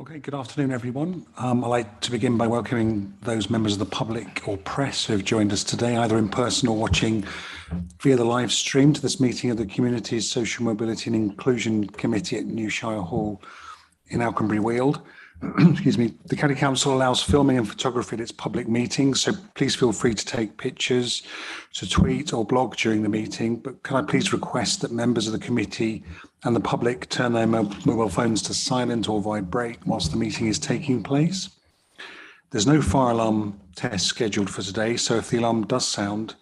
Okay, good afternoon, everyone. I'd like to begin by welcoming those members of the public or press who have joined us today, either in person or watching via the live stream to this meeting of the Community's Social Mobility and Inclusion Committee at New Shire Hall in Alconbury Weald. Excuse me. The County Council allows filming and photography at its public meetings, so please feel free to take pictures, to tweet or blog during the meeting. But can I please request that members of the committee and the public turn their mobile phones to silent or vibrate whilst the meeting is taking place? There's no fire alarm test scheduled for today, so if the alarm does sound,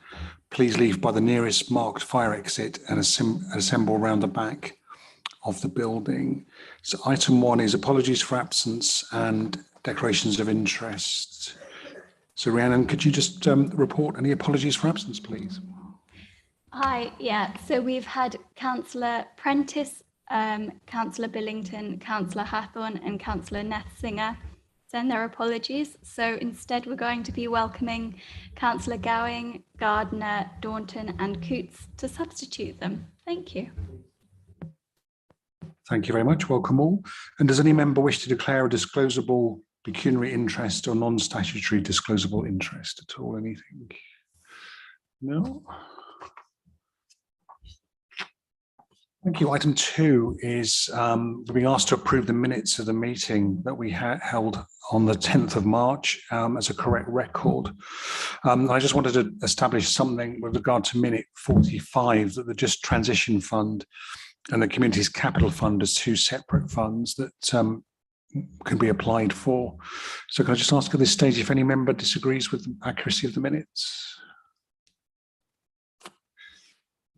please leave by the nearest marked fire exit and assemble around the back of the building. So item 1 is apologies for absence and declarations of interest. So Rhiannon, could you just report any apologies for absence, please? Hi, yeah, so we've had Councillor Prentice, Councillor Billington, Councillor Hathorn and Councillor Nethsinger send their apologies. So instead we're going to be welcoming Councillor Gowing, Gardner, Daunton and Coots to substitute them. Thank you. Thank you very much. Welcome all. And does any member wish to declare a disclosable pecuniary interest or non-statutory disclosable interest at all? Anything? No? Thank you. Item 2 is we're being asked to approve the minutes of the meeting that we held on the 10th of March as a correct record. I just wanted to establish something with regard to minute 45, that the Just Transition Fund and the Community's Capital Fund as two separate funds that can be applied for. So can I just ask at this stage if any member disagrees with the accuracy of the minutes?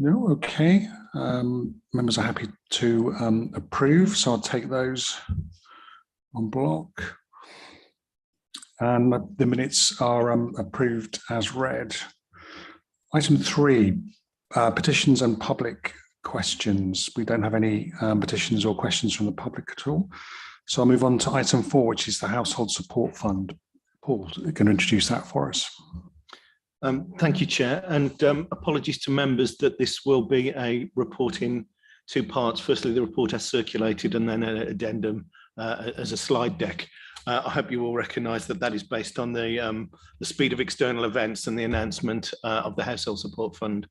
No, okay. Members are happy to approve, so I'll take those on block. And the minutes are approved as read. Item 3, petitions and public questions. We don't have any petitions or questions from the public at all. So I'll move on to item 4, which is the Household Support Fund. Paul, you can introduce that for us. Thank you, Chair, and apologies to members that this will be a report in 2 parts. Firstly, the report as circulated and then an addendum as a slide deck. I hope you will recognise that that is based on the speed of external events and the announcement of the Household Support Fund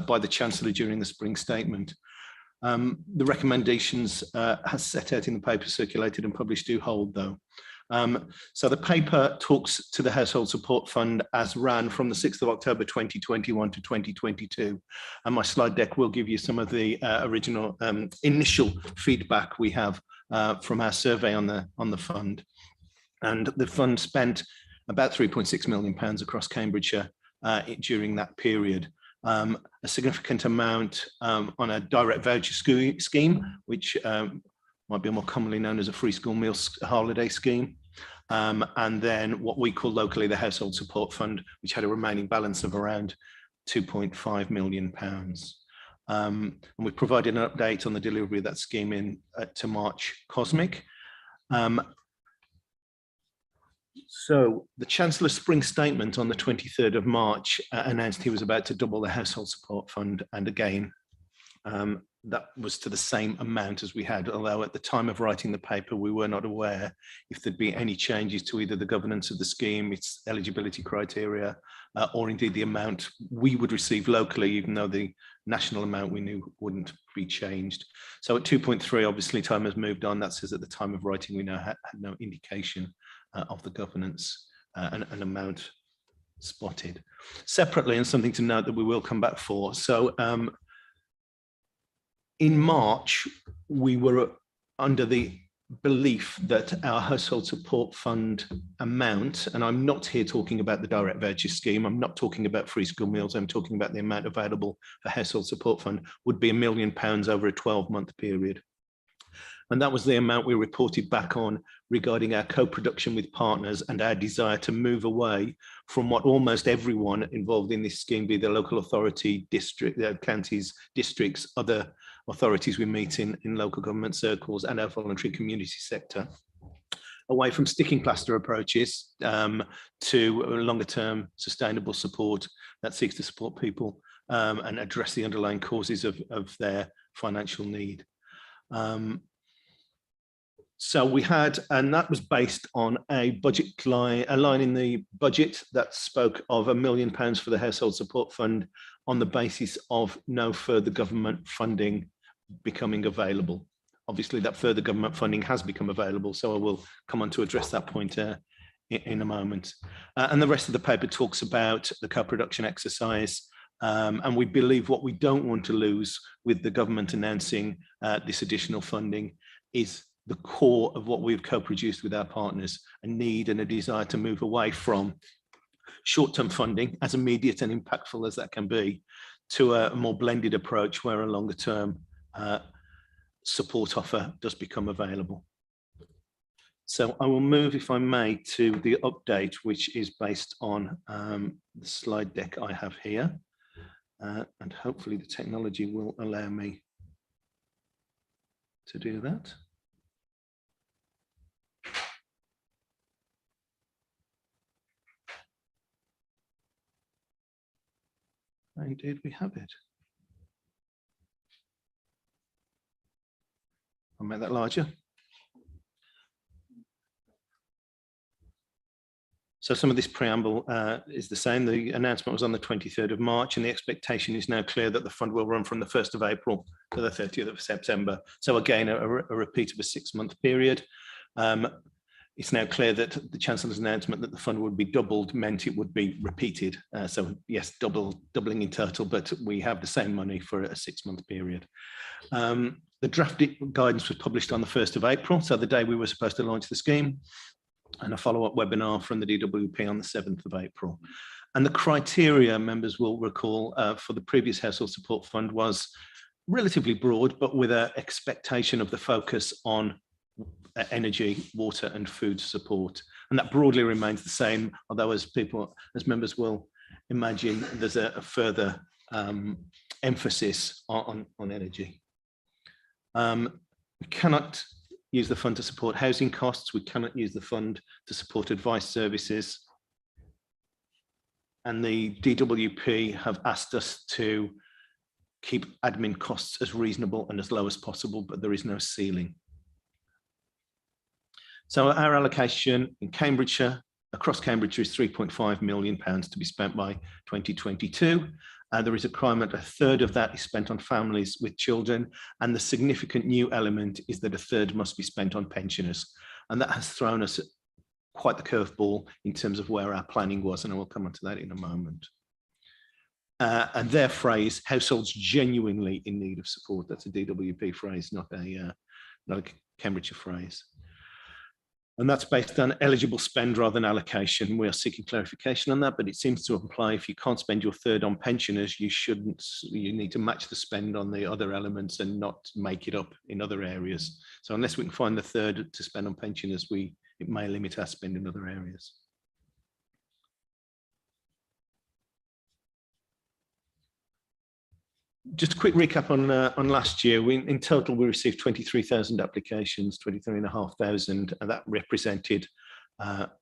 by the Chancellor during the spring statement. The recommendations as set out in the paper circulated and published do hold, though. So the paper talks to the Household Support Fund as ran from the 6th of October 2021 to 2022. And my slide deck will give you some of the original initial feedback we have from our survey on the fund. And the fund spent about £3.6 million across Cambridgeshire during that period. A significant amount on a direct voucher scheme, which might be more commonly known as a free school meals holiday scheme. And then what we call locally the Household Support Fund, which had a remaining balance of around £2.5 million. And we provided an update on the delivery of that scheme to March Cosmic. So the Chancellor's spring statement on the 23rd of March announced he was about to double the Household Support Fund, and again, that was to the same amount as we had, although at the time of writing the paper, we were not aware if there'd be any changes to either the governance of the scheme, its eligibility criteria, or indeed the amount we would receive locally, even though the national amount we knew wouldn't be changed. So at 2.3, obviously time has moved on. That says at the time of writing, we now had no indication of the governance and amount spotted. Separately, and something to note that we will come back for. So in March, we were under the belief that our Household Support Fund amount, and I'm not here talking about the direct voucher scheme, I'm not talking about free school meals, I'm talking about the amount available for Household Support Fund, would be £1 million over a 12-month period. And that was the amount we reported back on regarding our co-production with partners and our desire to move away from what almost everyone involved in this scheme, be the local authority, district, counties, districts, other authorities we meet in local government circles and our voluntary community sector, away from sticking plaster approaches to longer term sustainable support that seeks to support people and address the underlying causes of their financial need. So we had, and that was based on a budget line, a line in the budget that spoke of £1 million for the Household Support Fund on the basis of no further government funding becoming available. Obviously, that further government funding has become available, so I will come on to address that point in a moment. And the rest of the paper talks about the co-production exercise, and we believe what we don't want to lose with the government announcing this additional funding is the core of what we've co-produced with our partners, a need and a desire to move away from short-term funding, as immediate and impactful as that can be, to a more blended approach where a longer-term support offer does become available. So I will move, if I may, to the update, which is based on the slide deck I have here. And hopefully the technology will allow me to do that. Indeed, we have it. I'll make that larger. So some of this preamble is the same. The announcement was on the 23rd of March, and the expectation is now clear that the fund will run from the 1st of April to the 30th of September. So again, a repeat of a 6-month period. It's now clear that the Chancellor's announcement that the fund would be doubled meant it would be repeated. So yes, doubling in total, but we have the same money for a 6-month period. The draft guidance was published on the 1st of April, so the day we were supposed to launch the scheme, and a follow-up webinar from the DWP on the 7th of April. And the criteria, members will recall, for the previous Household Support Fund was relatively broad, but with an expectation of the focus on energy, water and food support. And that broadly remains the same, although as members will imagine, there's a further emphasis on energy. We cannot use the fund to support housing costs. We cannot use the fund to support advice services. And the DWP have asked us to keep admin costs as reasonable and as low as possible, but there is no ceiling. So our allocation in Cambridgeshire, across Cambridgeshire, is £3.5 million to be spent by 2022. There is a requirement, a third of that is spent on families with children, and the significant new element is that a third must be spent on pensioners. And that has thrown us quite the curveball in terms of where our planning was, and I will come on to that in a moment. And their phrase, households genuinely in need of support. That's a DWP phrase, not a Cambridgeshire phrase. And that's based on eligible spend rather than allocation. We are seeking clarification on that, but it seems to imply if you can't spend your third on pensioners, you need to match the spend on the other elements and not make it up in other areas. So unless we can find the third to spend on pensioners, it may limit our spend in other areas. Just a quick recap on last year. In total, we received 23,000 applications, 23,500, and that represented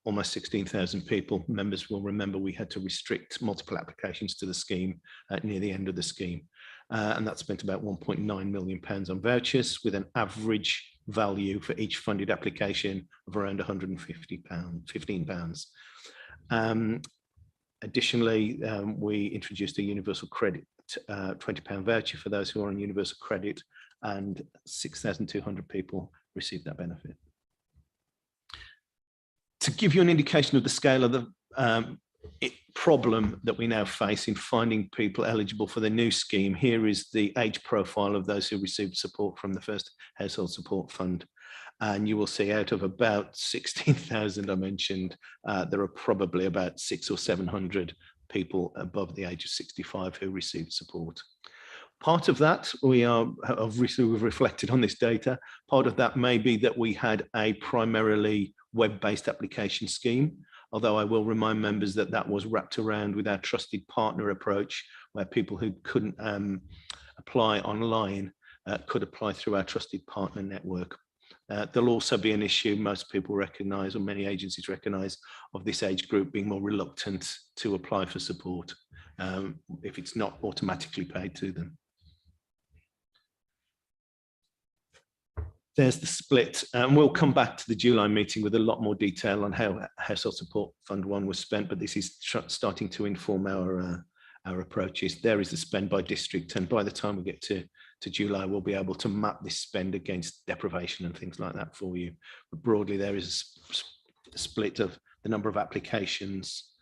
almost 16,000 people. Members will remember we had to restrict multiple applications to the scheme near the end of the scheme. And that spent about £1.9 million on vouchers, with an average value for each funded application of around £115. Additionally, we introduced a universal credit £20 voucher for those who are on universal credit, and 6,200 people received that benefit. To give you an indication of the scale of the problem that we now face in finding people eligible for the new scheme, here is the age profile of those who received support from the first Household Support Fund. And you will see out of about 16,000 I mentioned, there are probably about 600 or 700 people above the age of 65 who received support. Part of that, we've reflected on this data. Part of that may be that we had a primarily web-based application scheme, although I will remind members that that was wrapped around with our trusted partner approach, where people who couldn't apply online could apply through our trusted partner network. There'll also be an issue most people recognise, or many agencies recognise, of this age group being more reluctant to apply for support if it's not automatically paid to them. there's the split. And we'll come back to the July meeting with a lot more detail on how Household Support Fund 1 was spent, but this is starting to inform our approaches. There is the spend by district, and by the time we get to July, we'll be able to map this spend against deprivation and things like that for you. But broadly, there is a split of the number of applications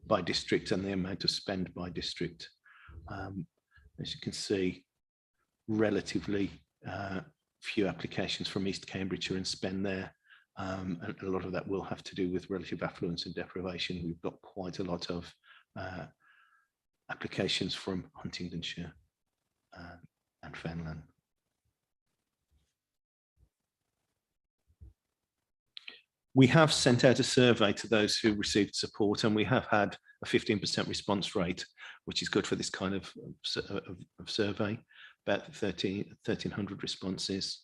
by district and the amount of spend by district. As you can see, relatively few applications from East Cambridgeshire and spend there. And a lot of that will have to do with relative affluence and deprivation. We've got quite a lot of applications from Huntingdonshire and Fenland. We have sent out a survey to those who received support, and we have had a 15% response rate, which is good for this kind of survey, about 1,300 responses.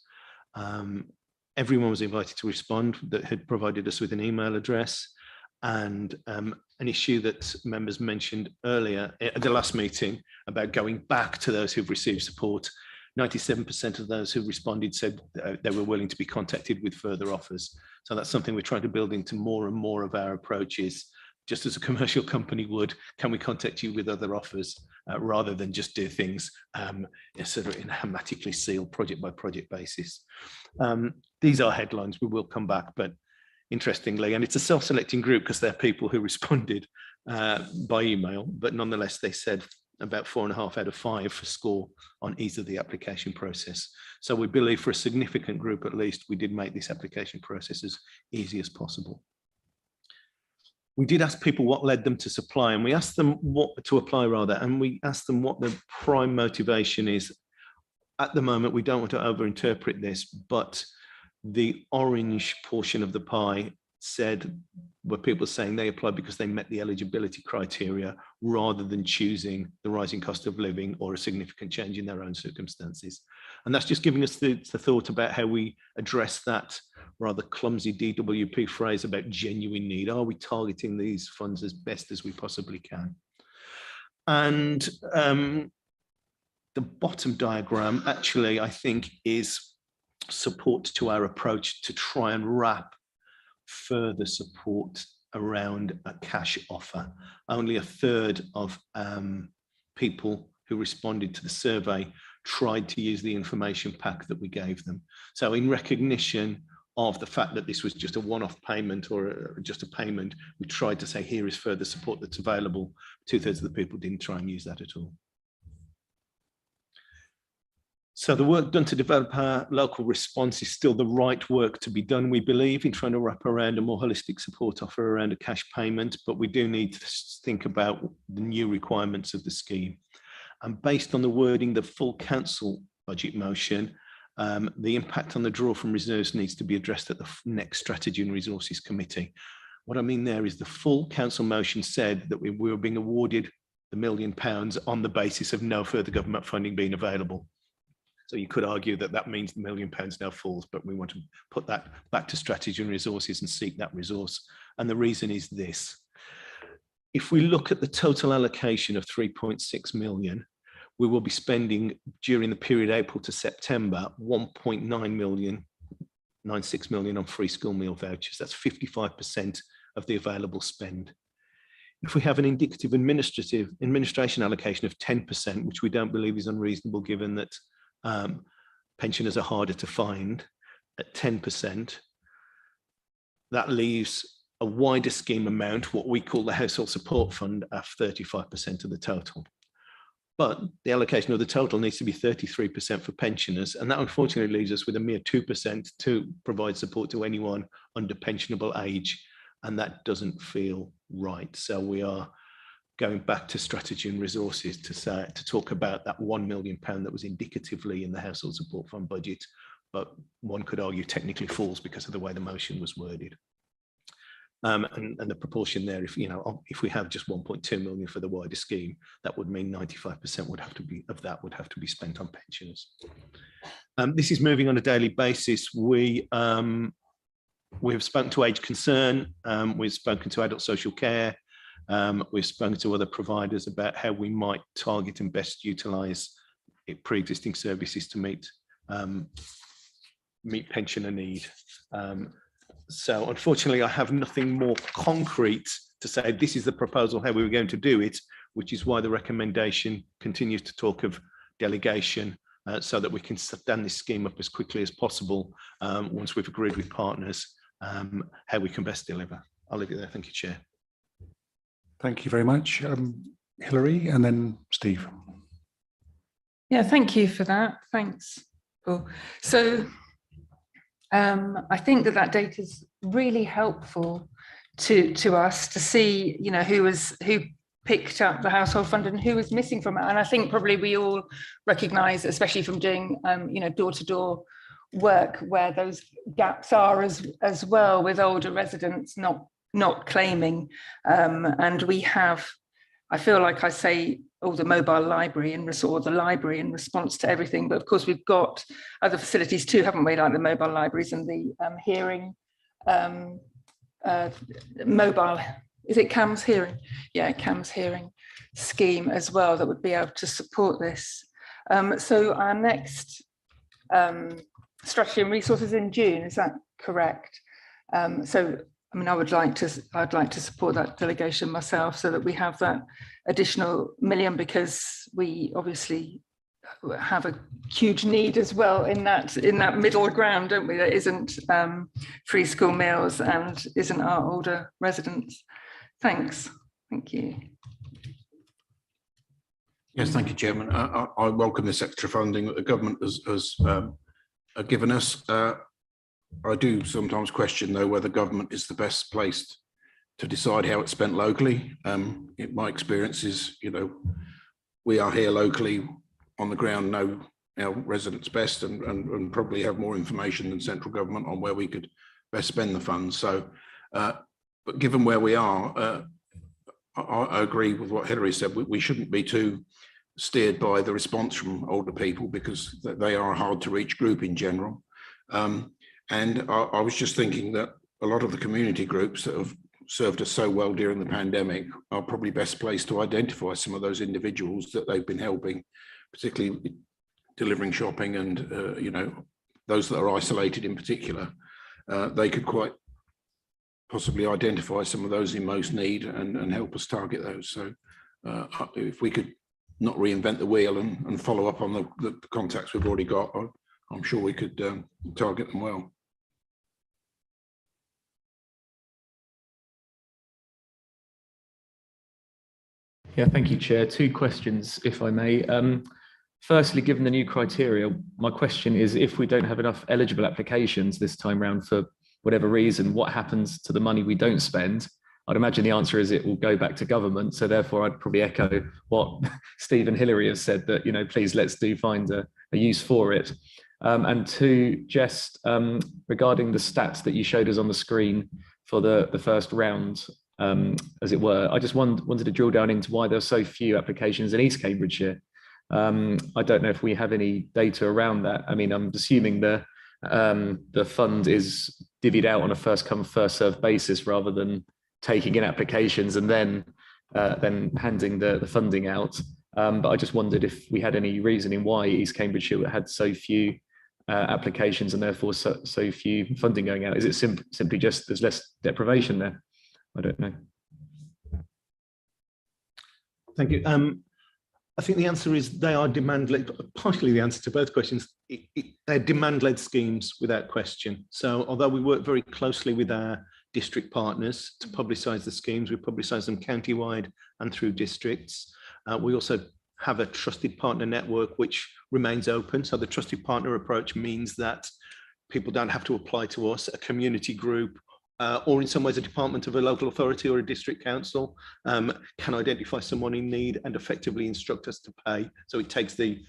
Everyone was invited to respond that had provided us with an email address, and an issue that members mentioned earlier at the last meeting about going back to those who've received support. 97% of those who responded said they were willing to be contacted with further offers. So that's something we're trying to build into more and more of our approaches. Just as a commercial company would, can we contact you with other offers rather than just do things sort of in a hermetically sealed project by project basis. These are headlines, we will come back, but interestingly, and it's a self-selecting group because they're people who responded by email, but nonetheless, they said about 4.5 out of 5 for score on ease of the application process. So we believe for a significant group, at least, we did make this application process as easy as possible. We did ask people what led them to apply, and we asked them and we asked them what the prime motivation is. At the moment, we don't want to overinterpret this, but the orange portion of the pie were people saying they applied because they met the eligibility criteria rather than choosing the rising cost of living or a significant change in their own circumstances. And that's just giving us the thought about how we address that rather clumsy DWP phrase about genuine need. Are we targeting these funds as best as we possibly can? And the bottom diagram actually, I think, is support to our approach to try and wrap further support around a cash offer. Only 1/3 of people who responded to the survey tried to use the information pack that we gave them. So in recognition of the fact that this was just a one-off payment or just a payment, we tried to say, here is further support that's available. 2/3 of the people didn't try and use that at all. So the work done to develop our local response is still the right work to be done, we believe, in trying to wrap around a more holistic support offer around a cash payment, but we do need to think about the new requirements of the scheme. And based on the wording, the full council budget motion, the impact on the draw from reserves needs to be addressed at the next Strategy and Resources Committee. What I mean there is the full council motion said that we were being awarded the £1 million on the basis of no further government funding being available. So you could argue that that means the £1 million now falls, but we want to put that back to Strategy and Resources and seek that resource. And the reason is this. If we look at the total allocation of 3.6 million, we will be spending during the period April to September 1.96 million on free school meal vouchers. That's 55% of the available spend. If we have an indicative administration allocation of 10%, which we don't believe is unreasonable given that pensioners are harder to find, at 10%, that leaves a wider scheme amount, what we call the Household Support Fund, at 35% of the total. But the allocation of the total needs to be 33% for pensioners, and that unfortunately leaves us with a mere 2% to provide support to anyone under pensionable age, and that doesn't feel right. So we are going back to Strategy and Resources to talk about that £1 million that was indicatively in the Household Support Fund budget, but one could argue technically falls because of the way the motion was worded. And the proportion there, if we have just 1.2 million for the wider scheme, that would mean 95% would have to be spent on pensioners. This is moving on a daily basis. We have spoken to Age Concern, we've spoken to Adult Social Care, we've spoken to other providers about how we might target and best utilise pre-existing services to meet meet pensioner need. So unfortunately, I have nothing more concrete to say this is the proposal, how we were going to do it, which is why the recommendation continues to talk of delegation, so that we can stand this scheme up as quickly as possible once we've agreed with partners how we can best deliver. I'll leave it there. Thank you, Chair. Thank you very much. Hilary, and then Steve. Yeah, thank you for that. Thanks, Paul. So I think that data is really helpful to us to see, you know, who picked up the household fund and who was missing from it. And I think probably we all recognise, especially from doing, you know, door-to-door work, where those gaps are as well, with older residents not claiming. And we have, I feel like I say, the mobile library and the library in response to everything, but of course we've got other facilities too, haven't we, like the mobile libraries and the hearing mobile, is it CAMS hearing? Yeah, CAMS hearing scheme as well, that would be able to support this. So our next strategy and resources in June, is that correct? So I mean, I'd like to support that delegation myself, so that we have that additional £1 million, because we obviously have a huge need as well in that middle ground, don't we? That isn't free school meals and isn't our older residents. Thanks. Thank you. Yes, thank you, Chairman. I welcome this extra funding that the government has given us. I do sometimes question, though, whether government is the best placed to decide how it's spent locally. My experience is, you know, we are here locally on the ground, know our residents best, and probably have more information than central government on where we could best spend the funds. So, but given where we are, I agree with what Hilary said. We shouldn't be too steered by the response from older people, because they are a hard to reach group in general. And I was just thinking that a lot of the community groups that have served us so well during the pandemic are probably best placed to identify some of those individuals that they've been helping, particularly delivering shopping and, you know, those that are isolated in particular. They could quite possibly identify some of those in most need and help us target those. So if we could not reinvent the wheel and follow up on the contacts we've already got, I'm sure we could target them well. Yeah, thank you, Chair. 2 questions, if I may. Firstly, given the new criteria, my question is, if we don't have enough eligible applications this time round for whatever reason, what happens to the money we don't spend? I'd imagine the answer is it will go back to government. So therefore, I'd probably echo what Steve and Hilary have said, that, you know, please let's find a use for it. And 2, just regarding the stats that you showed us on the screen for the first round, as it were, I just wanted to drill down into why there are so few applications in East Cambridgeshire. I don't know if we have any data around that. I mean, I'm assuming the fund is divvied out on a first come first served basis, rather than taking in applications and then handing the funding out. But I just wondered if we had any reasoning why East Cambridgeshire had so few applications and therefore so few funding going out. Is it simply just there's less deprivation there? I don't know. Thank you. I think the answer is they are demand-led. Partially the answer to both questions. They're demand-led schemes without question. So although we work very closely with our district partners to publicise the schemes, we publicise them county-wide and through districts. We also have a trusted partner network which remains open. So the trusted partner approach means that people don't have to apply to us. A community group or in some ways a department of a local authority or a district council can identify someone in need and effectively instruct us to pay. So it takes the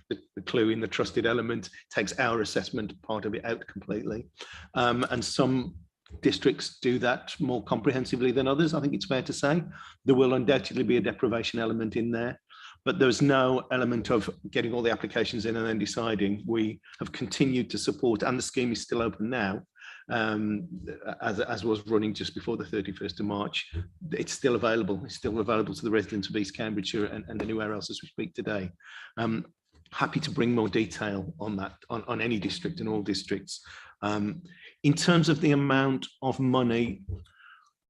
clue in the trusted element, takes our assessment part of it out completely. And some districts do that more comprehensively than others, I think it's fair to say. There will undoubtedly be a deprivation element in there, but there's no element of getting all the applications in and then deciding. We have continued to support, and the scheme is still open now, as was running just before the 31st of March. It's still available. It's still available to the residents of East Cambridgeshire and anywhere else as we speak today. happy to bring more detail on that, on any district and all districts. In terms of the amount of money,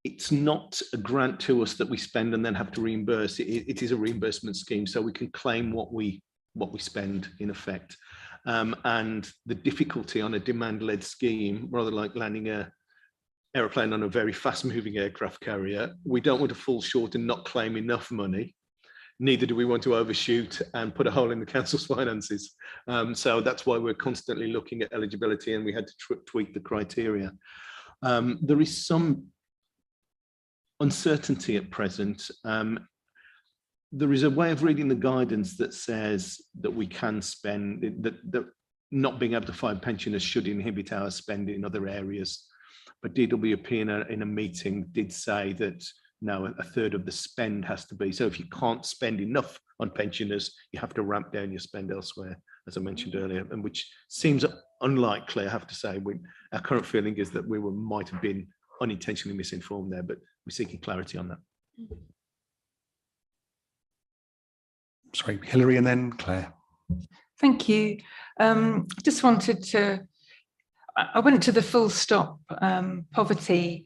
it's not a grant to us that we spend and then have to reimburse. It is a reimbursement scheme, so we can claim what we spend in effect. And the difficulty on a demand-led scheme, rather like landing a aeroplane on a very fast-moving aircraft carrier, we don't want to fall short and not claim enough money. Neither do we want to overshoot and put a hole in the council's finances. So that's why we're constantly looking at eligibility, and we had to tweak the criteria. There is some uncertainty at present. There is a way of reading the guidance that says that we can spend, that not being able to find pensioners should inhibit our spend in other areas. But DWP in a meeting did say that no, a third of the spend has to be. So if you can't spend enough on pensioners, you have to ramp down your spend elsewhere, as I mentioned earlier, and which seems unlikely, I have to say. Our current feeling is that we might have been unintentionally misinformed there, but we're seeking clarity on that. Sorry, Hilary and then Claire. Thank you. Just wanted to, I went to the Full Stop Poverty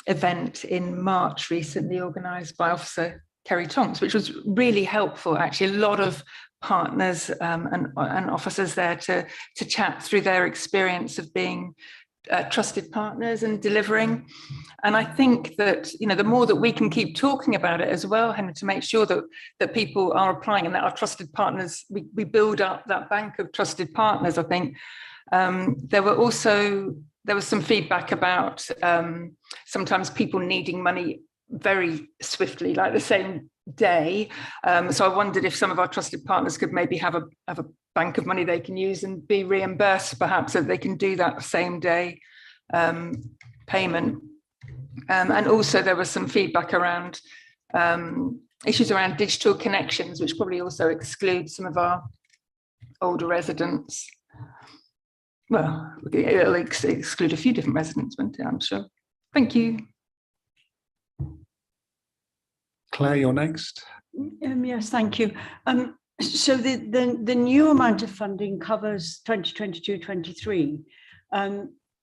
event in March recently, organised by Officer Kerry Tonks, which was really helpful. Actually, a lot of partners and officers there to chat through their experience of being trusted partners and delivering. And I think that, you know, the more that we can keep talking about it as well, Henry, to make sure that people are applying and that our trusted partners, we build up that bank of trusted partners. I think there was some feedback about sometimes people needing money very swiftly, like the same day. So I wondered if some of our trusted partners could maybe have a bank of money they can use and be reimbursed, perhaps, so they can do that same day payment. And also there was some feedback around issues around digital connections, which probably also excludes some of our older residents. Well, it'll exclude a few different residents, won't it, I'm sure. Thank you. Claire, you're next. Yes, thank you. So the new amount of funding covers 2022-23.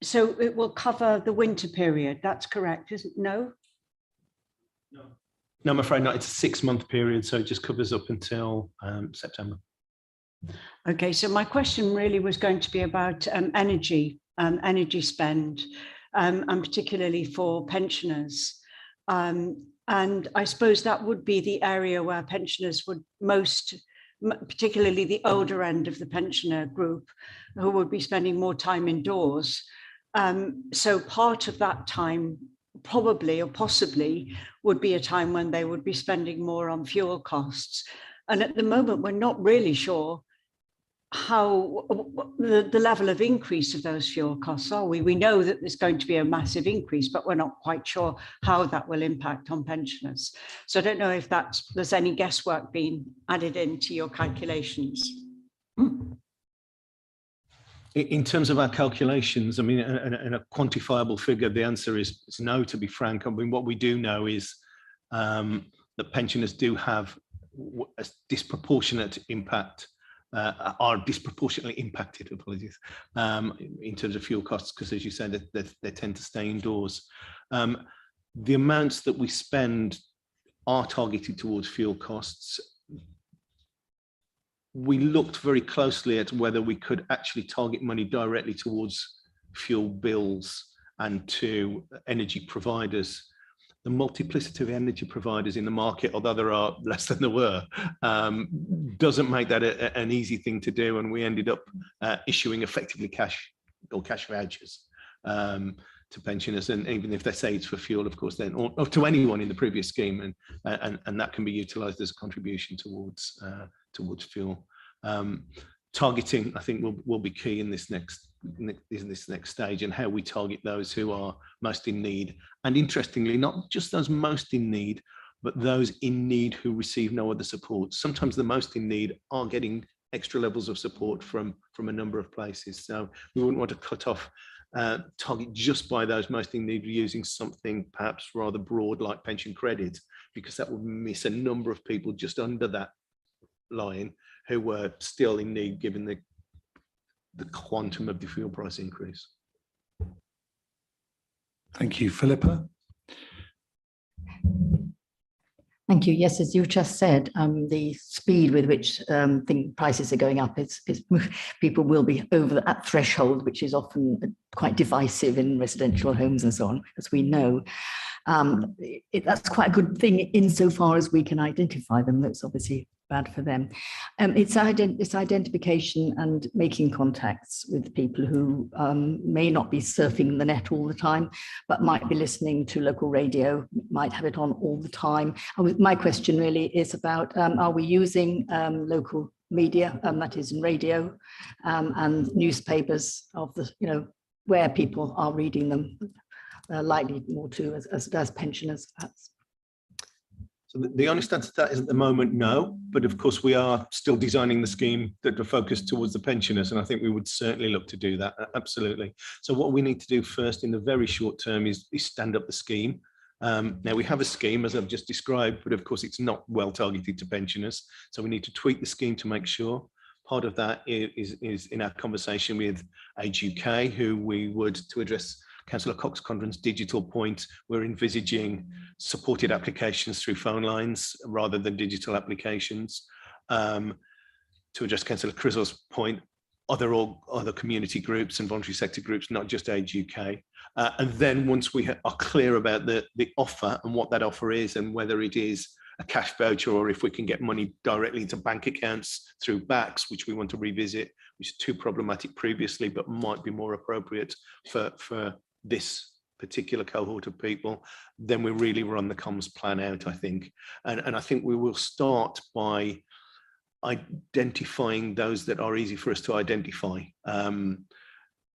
So it will cover the winter period. That's correct, isn't it? No? No, I'm afraid not. It's a 6-month period, so it just covers up until September. Okay, so my question really was going to be about energy spend, and particularly for pensioners. And I suppose that would be the area where pensioners would most, particularly the older end of the pensioner group, who would be spending more time indoors. So part of that time probably or possibly would be a time when they would be spending more on fuel costs. And at the moment, we're not really sure how the level of increase of those fuel costs are. We know that there's going to be a massive increase, but we're not quite sure how that will impact on pensioners. So I don't know if there's any guesswork being added into your calculations. In terms of our calculations, I mean, and a quantifiable figure, the answer is no, to be frank. I mean, what we do know is that pensioners do have a disproportionate impact, are disproportionately impacted, apologies, in terms of fuel costs, because as you said, they tend to stay indoors. The amounts that we spend are targeted towards fuel costs. We looked very closely at whether we could actually target money directly towards fuel bills and to energy providers. The multiplicity of energy providers in the market, although there are less than there were, doesn't make that an easy thing to do. And we ended up issuing effectively cash vouchers to pensioners. And even if they say it's for fuel, of course, then or to anyone in the previous scheme, and that can be utilised as a contribution towards fuel. Targeting, I think, will be key in this next stage, and how we target those who are most in need. And interestingly, not just those most in need, but those in need who receive no other support. Sometimes the most in need are getting extra levels of support from a number of places. So we wouldn't want to cut off target just by those most in need using something perhaps rather broad like pension credit, because that would miss a number of people just under that line who were still in need given the quantum of the fuel price increase. Thank you. Philippa? Thank you. Yes, as you just said, the speed with which prices are going up is people will be over that threshold, which is often quite divisive in residential homes and so on, as we know. That's quite a good thing insofar as we can identify them. That's obviously bad for them. It's identification and making contacts with people who may not be surfing the net all the time, but might be listening to local radio, might have it on all the time. My question really is about, are we using local media, that is in radio and newspapers of the, where people are reading them, likely more to as pensioners perhaps? So the honest answer to that is at the moment, no, but of course we are still designing the scheme that are focused towards the pensioners, and I think we would certainly look to do that, absolutely. So what we need to do first in the very short term is stand up the scheme. Now we have a scheme as I've just described, but of course it's not well targeted to pensioners, so we need to tweak the scheme to make sure. Part of that is in our conversation with Age UK, who we would, to address Councillor Cox-Condren's digital point, we're envisaging supported applications through phone lines rather than digital applications. To address Councillor Crizzle's point, other community groups and voluntary sector groups, not just Age UK. And then once we are clear about the offer and what that offer is and whether it is a cash voucher or if we can get money directly into bank accounts through BACS, which we want to revisit, which is too problematic previously, but might be more appropriate for this particular cohort of people, then we really run the comms plan out, I think. And I think we will start by identifying those that are easy for us to identify.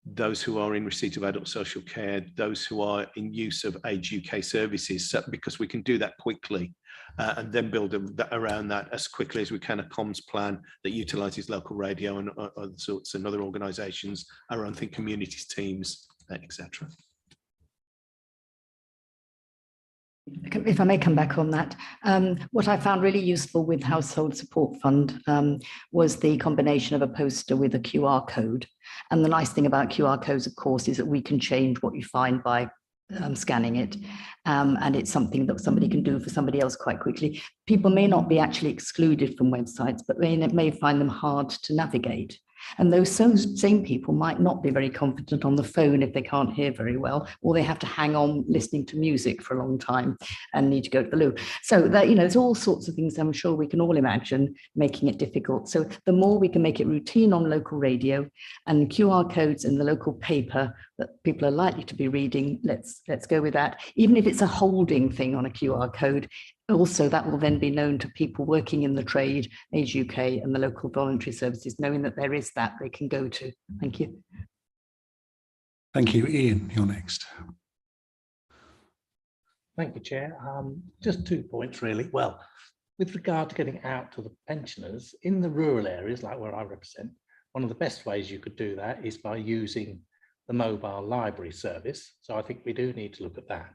Those who are in receipt of adult social care, those who are in use of Age UK services, because we can do that quickly and then build around that as quickly as we can a comms plan that utilises local radio and other sorts and other organisations, our own communities teams, etc. If I may come back on that, what I found really useful with Household Support Fund was the combination of a poster with a QR code. And the nice thing about QR codes, of course, is that we can change what you find by scanning it. And it's something that somebody can do for somebody else quite quickly. People may not be actually excluded from websites, but may find them hard to navigate. And those same people might not be very confident on the phone if they can't hear very well, or they have to hang on listening to music for a long time and need to go to the loo. So that, there's all sorts of things I'm sure we can all imagine making it difficult. So the more we can make it routine on local radio and QR codes in the local paper that people are likely to be reading, let's go with that. Even if it's a holding thing on a QR code, also, that will then be known to people working in the trade, Age UK and the local voluntary services, knowing that there is that they can go to. Thank you. Thank you. Ian, you're next. Thank you, Chair. Just 2 points, really. Well, with regard to getting out to the pensioners, in the rural areas, like where I represent, one of the best ways you could do that is by using the mobile library service. So I think we do need to look at that.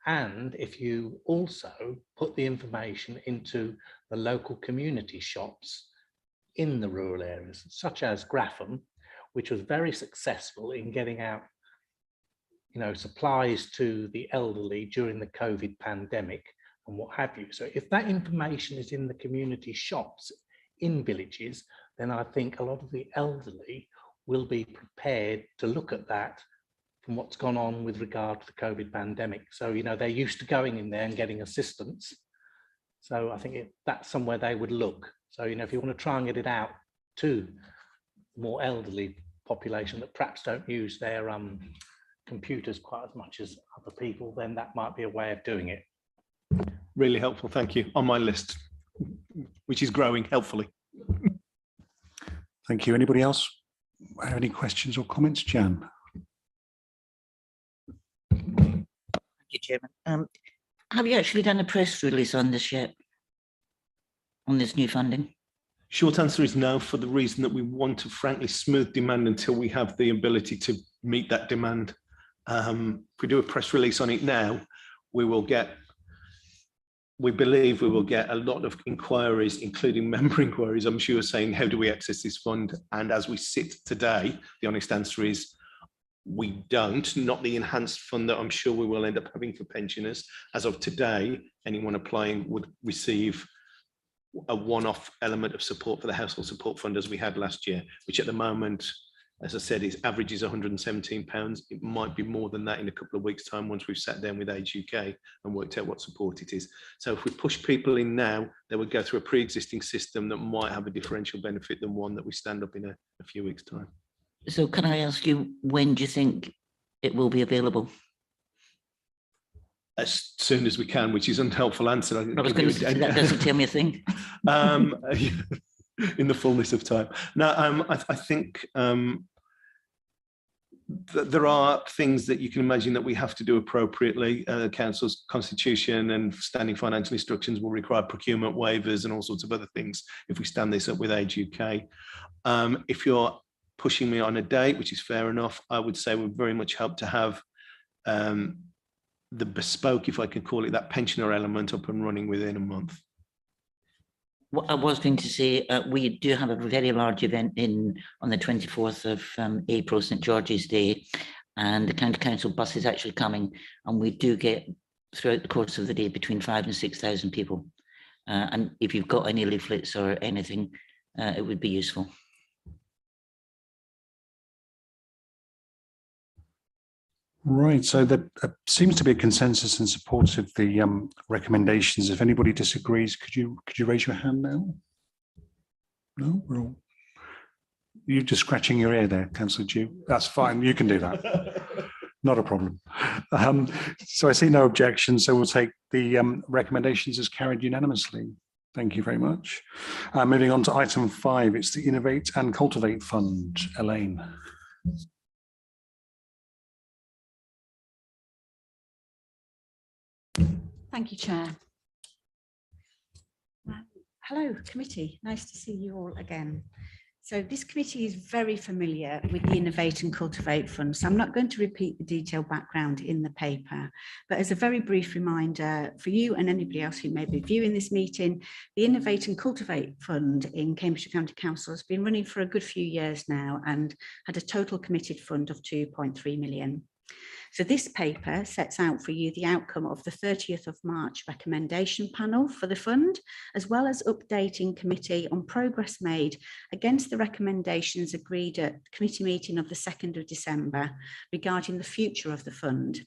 And if you also put the information into the local community shops in the rural areas, such as Graffham, which was very successful in getting out, supplies to the elderly during the COVID pandemic and what have you. So if that information is in the community shops in villages, then I think a lot of the elderly will be prepared to look at that from what's gone on with regard to the COVID pandemic. So, they're used to going in there and getting assistance. So I think that's somewhere they would look. So, if you want to try and get it out to more elderly population that perhaps don't use their computers quite as much as other people, then that might be a way of doing it. Really helpful, thank you. On my list, which is growing helpfully. Thank you. Anybody else have any questions or comments? Jan? Chairman. Have you actually done a press release on this yet? On this new funding? Short answer is no, for the reason that we want to frankly smooth demand until we have the ability to meet that demand. If we do a press release on it now, we will get we believe we will get a lot of inquiries, including member inquiries, I'm sure, saying, how do we access this fund? And as we sit today, the honest answer is we don't, not the enhanced fund that I'm sure we will end up having for pensioners. As of today, anyone applying would receive a one-off element of support for the household support fund as we had last year, which at the moment, as I said, is averages £117. It might be more than that in a couple of weeks' time once we've sat down with Age UK and worked out what support it is. So if we push people in now, they would go through a pre-existing system that might have a differential benefit than one that we stand up in a few weeks' time. So can I ask you, when do you think it will be available? As soon as we can, which is an unhelpful answer. I was going to say, that doesn't tell me a thing. In the fullness of time. No, I think there are things that you can imagine that we have to do appropriately. The council's constitution and standing financial instructions will require procurement waivers and all sorts of other things if we stand this up with Age UK. If you're pushing me on a date, which is fair enough, I would say we'd very much help to have the bespoke, if I can call it that, pensioner element up and running within a month. What I was going to say, we do have a very large event on the 24th of April, St George's Day, and the County Council bus is actually coming, and we do get throughout the course of the day between 5,000 and 6,000 people. And if you've got any leaflets or anything, it would be useful. Right, so there seems to be a consensus in support of the recommendations. If anybody disagrees, could you raise your hand now? No, we're all... You're just scratching your ear there, Councillor Dew. That's fine, you can do that. Not a problem. So I see no objection, so we'll take the recommendations as carried unanimously. Thank you very much. Moving on to item 5, it's the Innovate and Cultivate Fund. Elaine. Thank you, Chair. Hello, committee. Nice to see you all again. So this committee is very familiar with the Innovate and Cultivate Fund, so I'm not going to repeat the detailed background in the paper, but as a very brief reminder for you and anybody else who may be viewing this meeting, the Innovate and Cultivate Fund in Cambridgeshire County Council has been running for a good few years now and had a total committed fund of 2.3 million. So this paper sets out for you the outcome of the 30th of March recommendation panel for the fund, as well as updating committee on progress made against the recommendations agreed at committee meeting of the 2nd of December regarding the future of the fund.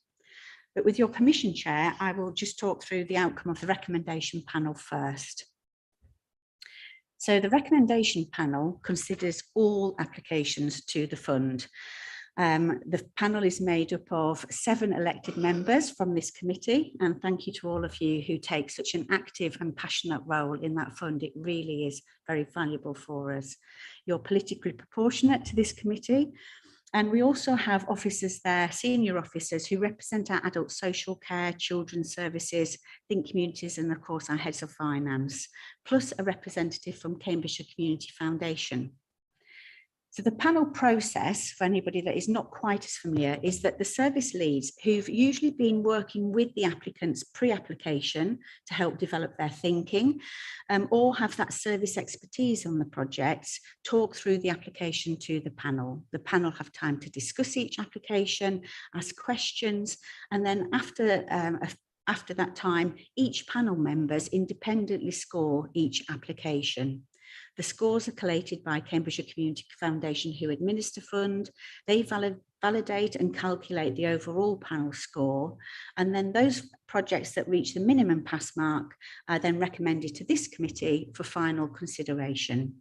But with your permission, Chair, I will just talk through the outcome of the recommendation panel first. So the recommendation panel considers all applications to the fund. The panel is made up of 7 elected members from this committee, and thank you to all of you who take such an active and passionate role in that fund. It really is very valuable for us. You're politically proportionate to this committee, and we also have officers there, senior officers who represent our adult social care, children's services, Think Communities, and of course our heads of finance, plus a representative from Cambridgeshire Community Foundation. So the panel process, for anybody that is not quite as familiar, is that the service leads who've usually been working with the applicants pre-application to help develop their thinking, or have that service expertise on the projects, talk through the application to the panel. The panel have time to discuss each application, ask questions, and then after that time, each panel members independently score each application. The scores are collated by Cambridgeshire Community Foundation, who administer fund. They validate and calculate the overall panel score. And then those projects that reach the minimum pass mark are then recommended to this committee for final consideration.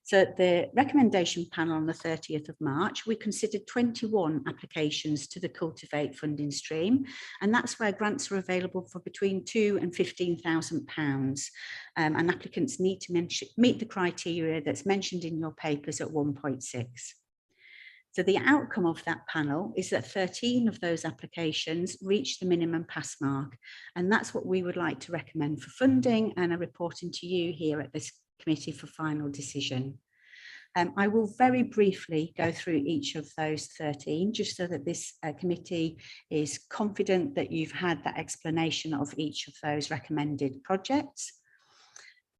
So at the recommendation panel on the 30th of March, we considered 21 applications to the Cultivate funding stream, and that's where grants are available for between £2,000 and £15,000. And applicants need to meet the criteria that's mentioned in your papers at 1.6. So the outcome of that panel is that 13 of those applications reach the minimum pass mark, and that's what we would like to recommend for funding and are reporting to you here at this committee for final decision. I will very briefly go through each of those 13, just so that this committee is confident that you've had that explanation of each of those recommended projects.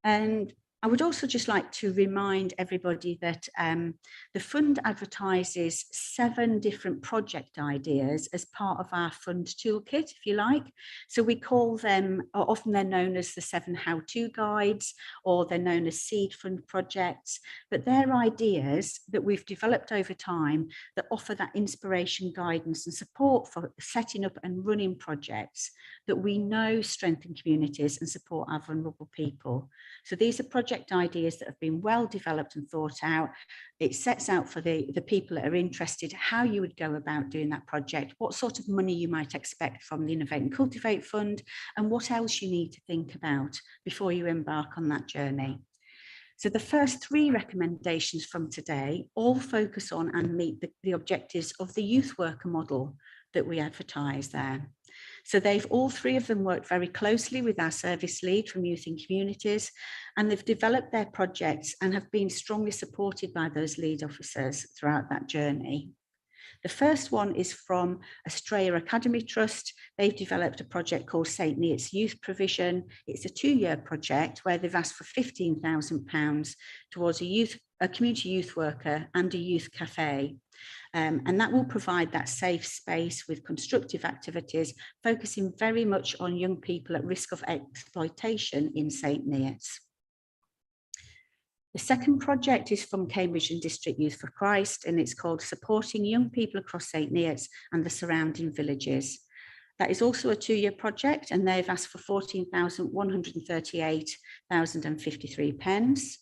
And I would also just like to remind everybody that the fund advertises 7 different project ideas as part of our fund toolkit, if you like. So we call them, or often they're known as the 7 how-to guides, or they're known as seed fund projects, but they're ideas that we've developed over time that offer that inspiration, guidance and support for setting up and running projects that we know strengthen communities and support our vulnerable people. So these are project ideas that have been well developed and thought out. It sets out for the people that are interested how you would go about doing that project, what sort of money you might expect from the Innovate and Cultivate Fund, and what else you need to think about before you embark on that journey. So the first 3 recommendations from today all focus on and meet the objectives of the youth worker model that we advertise there. So they've all 3 of them worked very closely with our service lead from Youth in Communities, and they've developed their projects and have been strongly supported by those lead officers throughout that journey. The first one is from Australia Academy Trust. They've developed a project called St Neots Youth Provision. It's a 2-year project where they've asked for £15,000 towards a community youth worker and a youth cafe. And that will provide that safe space with constructive activities, focusing very much on young people at risk of exploitation in St Neots. The second project is from Cambridge and District Youth for Christ, and it's called Supporting Young People Across St Neots and the Surrounding Villages. That is also a 2-year project, and they've asked for £14,138,053.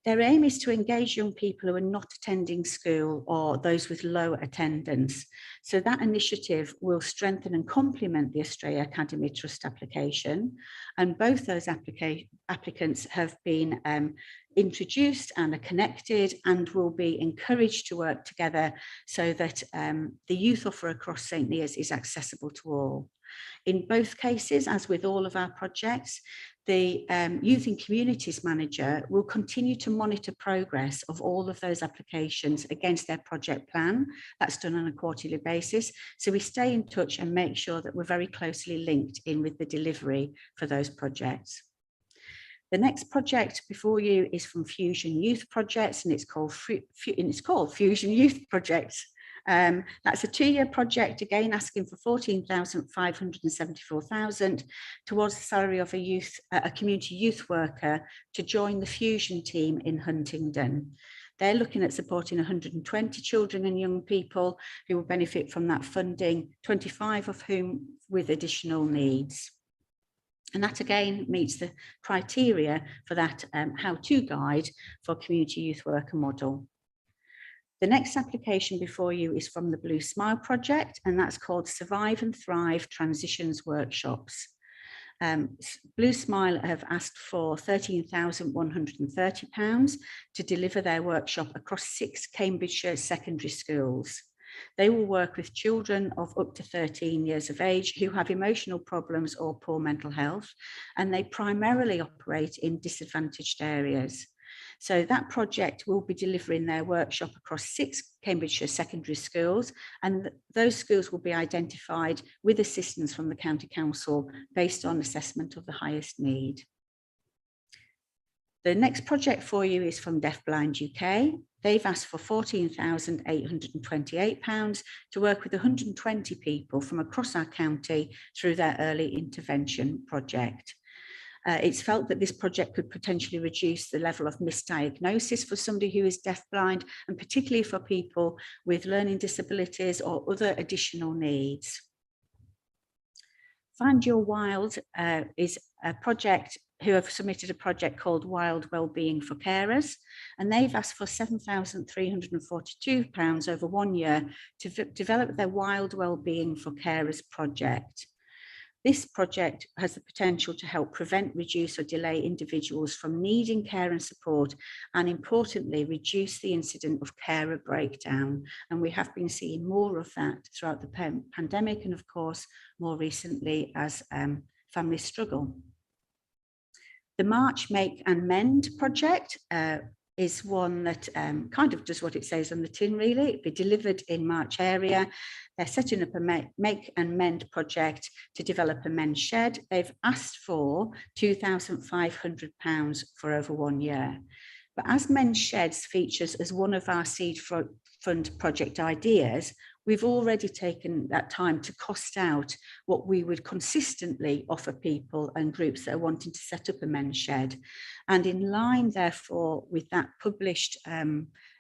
Their aim is to engage young people who are not attending school or those with low attendance. So that initiative will strengthen and complement the Australia Academy Trust application. And both those applicants have been introduced and are connected and will be encouraged to work together so that the youth offer across St Neots is accessible to all. In both cases, as with all of our projects, the Youth in Communities Manager will continue to monitor progress of all of those applications against their project plan. That's done on a quarterly basis. So we stay in touch and make sure that we're very closely linked in with the delivery for those projects. The next project before you is from Fusion Youth Projects, and it's called Fusion Youth Projects. That's a 2-year project, again asking for £14,574,000 towards the salary of a community youth worker to join the Fusion team in Huntingdon. They're looking at supporting 120 children and young people who will benefit from that funding, 25 of whom with additional needs. And that again meets the criteria for that how-to guide for community youth worker model. The next application before you is from the Blue Smile project, and that's called Survive and Thrive Transitions Workshops. Blue Smile have asked for £13,130 to deliver their workshop across 6 Cambridgeshire secondary schools. They will work with children of up to 13 years of age who have emotional problems or poor mental health, and they primarily operate in disadvantaged areas. So that project will be delivering their workshop across 6 Cambridgeshire secondary schools, and those schools will be identified with assistance from the County Council based on assessment of the highest need. The next project for you is from Deafblind UK. They've asked for £14,828 to work with 120 people from across our county through their early intervention project. It's felt that this project could potentially reduce the level of misdiagnosis for somebody who is deafblind, and particularly for people with learning disabilities or other additional needs. Find Your Wild is a project who have submitted a project called Wild Wellbeing for Carers, and they've asked for £7,342 over 1 year to develop their Wild Wellbeing for Carers project. This project has the potential to help prevent, reduce or delay individuals from needing care and support, and importantly, reduce the incident of carer breakdown. And we have been seeing more of that throughout the pandemic, and of course, more recently as families struggle. The March, Make and Mend project is one that kind of does what it says on the tin, really. It'll be delivered in March area. They're setting up a make and mend project to develop a men's shed. They've asked for £2,500 for over 1 year. But as men's sheds features as one of our seed fund project ideas, we've already taken that time to cost out what we would consistently offer people and groups that are wanting to set up a men's shed. And in line, therefore, with that published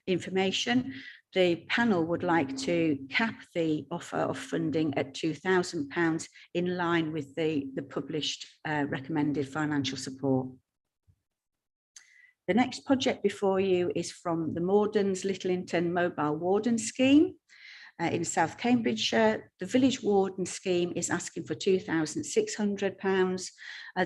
information, the panel would like to cap the offer of funding at £2,000 in line with the published recommended financial support. The next project before you is from the Mordens Littlington Mobile Warden Scheme in South Cambridgeshire. The Village Warden Scheme is asking for £2,600.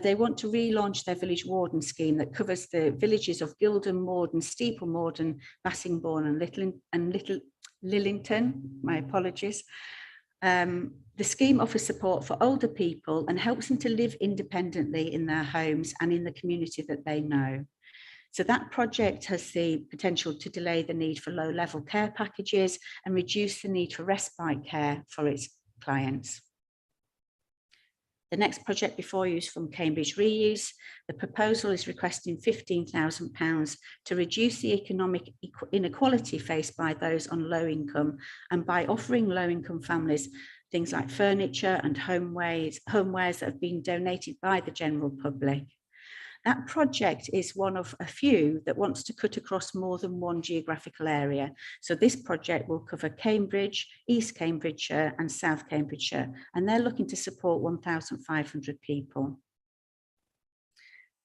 They want to relaunch their Village Warden Scheme that covers the villages of Gildon, Morden, Steeple, Morden, Bassingbourne and Lillington. My apologies. The scheme offers support for older people and helps them to live independently in their homes and in the community that they know. So that project has the potential to delay the need for low-level care packages and reduce the need for respite care for its clients. The next project before you is from Cambridge Reuse. The proposal is requesting £15,000 to reduce the economic inequality faced by those on low income, and by offering low-income families things like furniture and homewares that have been donated by the general public. That project is one of a few that wants to cut across more than one geographical area. So this project will cover Cambridge, East Cambridgeshire and South Cambridgeshire, and they're looking to support 1,500 people.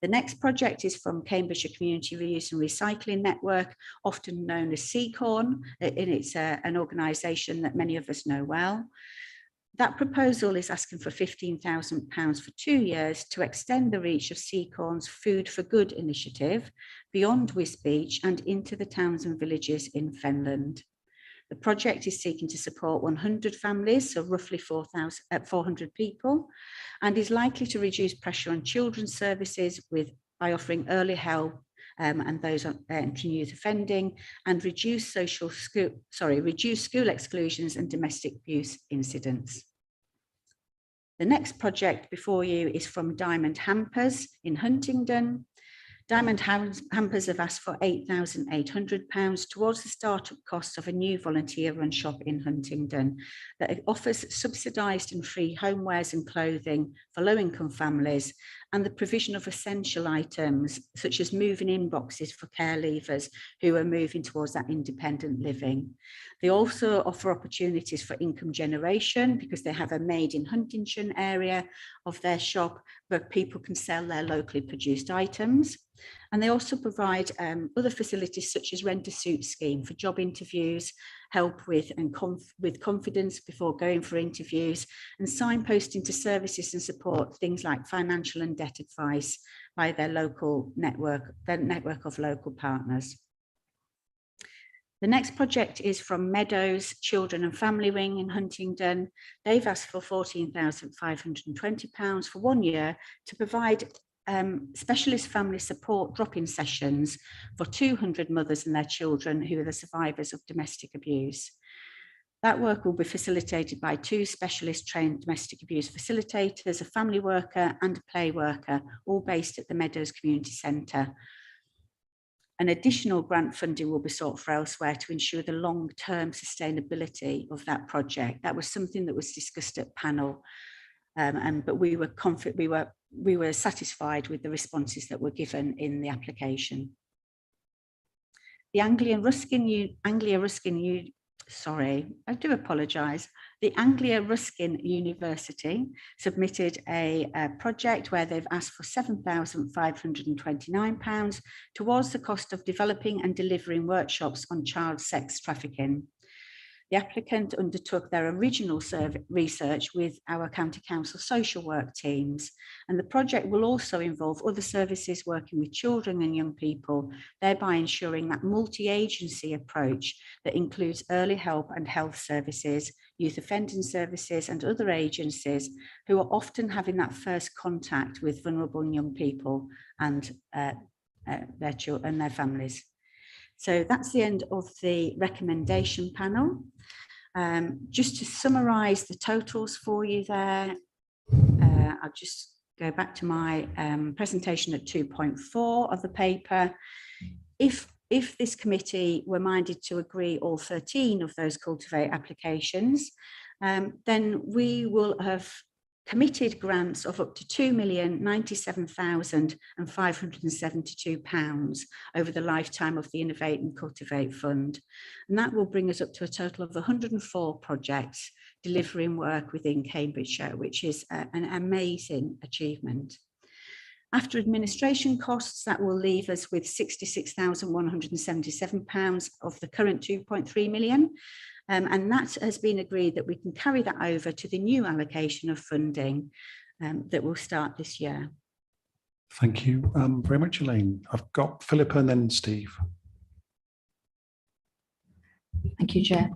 The next project is from Cambridgeshire Community Reuse and Recycling Network, often known as CCORN, and it's an organisation that many of us know well. That proposal is asking for £15,000 for 2 years to extend the reach of CCORN's Food for Good initiative beyond Wisbech and into the towns and villages in Fenland. The project is seeking to support 100 families, so roughly 400 people, and is likely to reduce pressure on children's services by offering early help and those entering youth offending, and reduce school exclusions and domestic abuse incidents. The next project before you is from Diamond Hampers in Huntingdon. Diamond Hampers have asked for £8,800 towards the startup costs of a new volunteer-run shop in Huntingdon that offers subsidised and free homewares and clothing for low-income families, and the provision of essential items such as moving in boxes for care leavers who are moving towards that independent living. They also offer opportunities for income generation because they have a made in Huntingdon area of their shop where people can sell their locally produced items. And they also provide other facilities such as rent a suit scheme for job interviews, help with confidence before going for interviews, and signposting to services and support things like financial and debt advice by their local network, their network of local partners. The next project is from Meadows Children and Family Wing in Huntingdon. They've asked for £14,520 for 1 year to provide specialist family support drop-in sessions for 200 mothers and their children who are the survivors of domestic abuse. That work will be facilitated by 2 specialist trained domestic abuse facilitators, a family worker and a play worker, all based at the Meadows Community Centre. An additional grant funding will be sought for elsewhere to ensure the long-term sustainability of that project. That was something that was discussed at panel, but we were confident, we were satisfied with the responses that were given in the application. The Anglia Ruskin University submitted a project where they've asked for £7,529 towards the cost of developing and delivering workshops on child sex trafficking. The applicant undertook their original research with our County Council social work teams, and the project will also involve other services working with children and young people, thereby ensuring that multi-agency approach that includes early help and health services, youth offending services and other agencies who are often having that first contact with vulnerable young people and their children and their families. So that's the end of the recommendation panel. Just to summarise the totals for you there, I'll just go back to my presentation at 2.4 of the paper. If this committee were minded to agree all 13 of those Cultivate applications, then we will have committed grants of up to £2,097,572 over the lifetime of the Innovate and Cultivate Fund. And that will bring us up to a total of 104 projects delivering work within Cambridgeshire, which is an amazing achievement. After administration costs, that will leave us with £66,177 of the current 2.3 million. And that has been agreed that we can carry that over to the new allocation of funding that will start this year. Thank you very much, Elaine. I've got Philippa and then Steve. Thank you, Chair.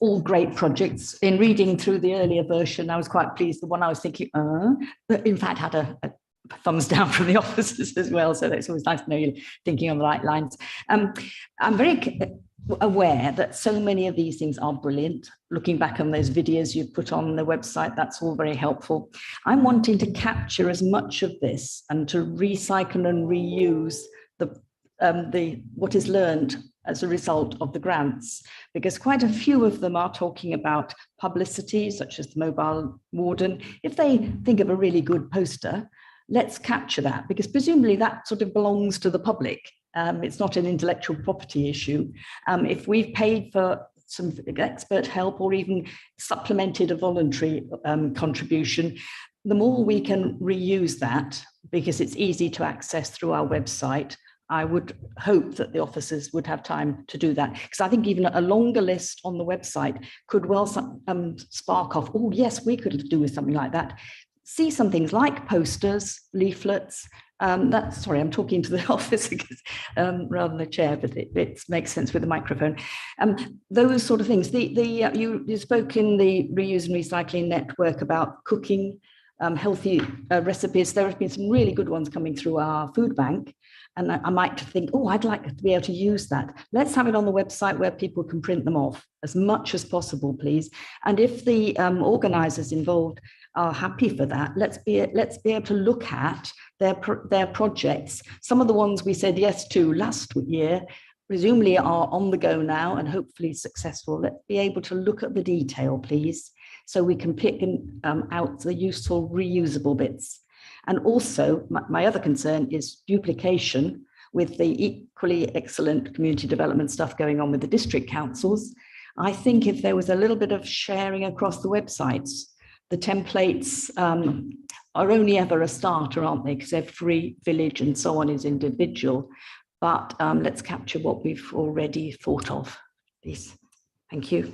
All great projects. In reading through the earlier version, I was quite pleased. The one I was thinking, but in fact had a thumbs down from the officers as well. So it's always nice to know you're thinking on the right lines. I'm very aware that so many of these things are brilliant. Looking back on those videos you've put on the website, that's all very helpful. I'm wanting to capture as much of this and to recycle and reuse the what is learned as a result of the grants, because quite a few of them are talking about publicity, such as the mobile warden. If they think of a really good poster, let's capture that, because presumably that sort of belongs to the public. It's not an intellectual property issue. If we've paid for some expert help or even supplemented a voluntary contribution, the more we can reuse that, because it's easy to access through our website, I would hope that the officers would have time to do that, because I think even a longer list on the website could well spark off, oh yes, we could do with something like that. See some things like posters, leaflets. Sorry, I'm talking to the officer rather than the chair, but it makes sense with the microphone. Those sort of things. You spoke in the Reuse and Recycling Network about cooking, healthy recipes. There have been some really good ones coming through our food bank. And I might think, oh, I'd like to be able to use that. Let's have it on the website where people can print them off as much as possible, please. And if the organisers involved are happy for that, let's be able to look at their projects. Some of the ones we said yes to last year presumably are on the go now and hopefully successful. Let's be able to look at the detail, please, so we can pick out the useful, reusable bits. And also, my other concern is duplication with the equally excellent community development stuff going on with the district councils. I think if there was a little bit of sharing across the websites, the templates are only ever a starter, aren't they? Because every village and so on is individual. But let's capture what we've already thought of, please. Thank you.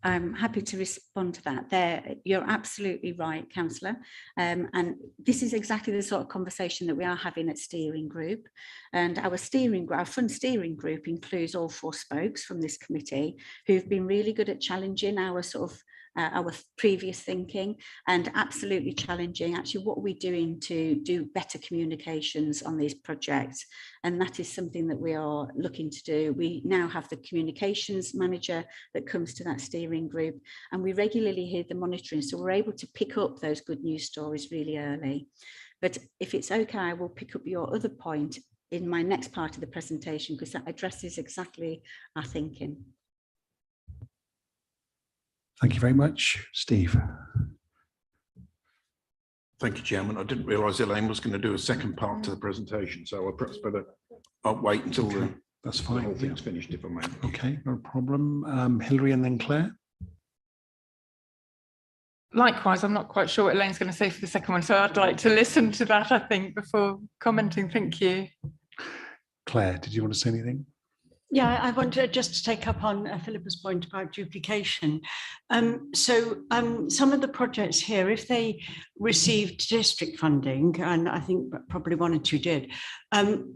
I'm happy to respond to that. You're absolutely right, Councillor. And this is exactly the sort of conversation that we are having at steering group. And our fund steering group includes all 4 spokes from this committee who've been really good at challenging our sort of our previous thinking and absolutely challenging actually what we're doing to do better communications on these projects. And that is something that we are looking to do. We now have the communications manager that comes to that steering group, and we regularly hear the monitoring, so we're able to pick up those good news stories really early. But if it's okay, I will pick up your other point in my next part of the presentation, because that addresses exactly our thinking. Thank you very much, Steve. Thank you, Chairman. I didn't realise Elaine was going to do a second part to the presentation, so I perhaps better wait until that's the fine. whole thing's finished, if I may. Okay, no problem. Hilary and then Claire. Likewise, I'm not quite sure what Elaine's going to say for the second one, so I'd like to listen to that, I think, before commenting. Thank you. Claire, did you want to say anything? Yeah, I wanted just to take up on Philippa's point about duplication. Some of the projects here, if they received district funding, and I think probably 1 or 2 did,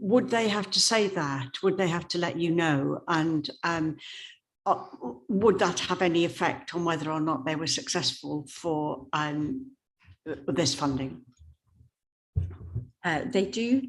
would they have to say that? Would they have to let you know? And would that have any effect on whether or not they were successful for this funding? They do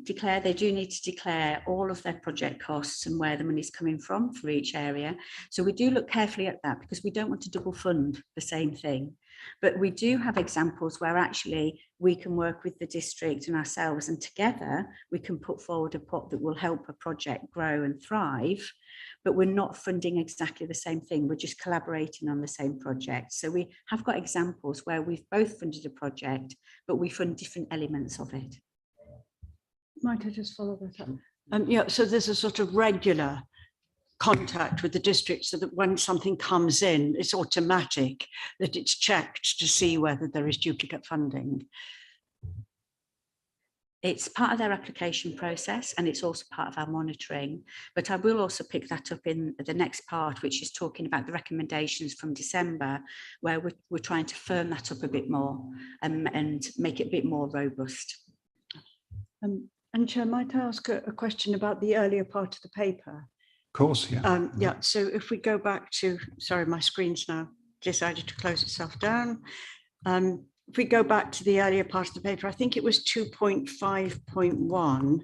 need to declare all of their project costs and where the money is coming from for each area. So we do look carefully at that because we don't want to double fund the same thing. But we do have examples where actually we can work with the district and ourselves, and together we can put forward a pot that will help a project grow and thrive, but we're not funding exactly the same thing. We're just collaborating on the same project. So we have got examples where we've both funded a project, but we fund different elements of it. Might I just follow that up? Yeah, so there's a sort of regular contact with the district so that when something comes in, it's automatic that it's checked to see whether there is duplicate funding. It's part of their application process and it's also part of our monitoring. But I will also pick that up in the next part, which is talking about the recommendations from December, where we're trying to firm that up a bit more and make it a bit more robust. And Chair, might I ask a question about the earlier part of the paper? Of course, yeah. Yeah, so if we go back to, sorry, my screen's now decided to close itself down. If we go back to the earlier part of the paper, I think it was 2.5.1,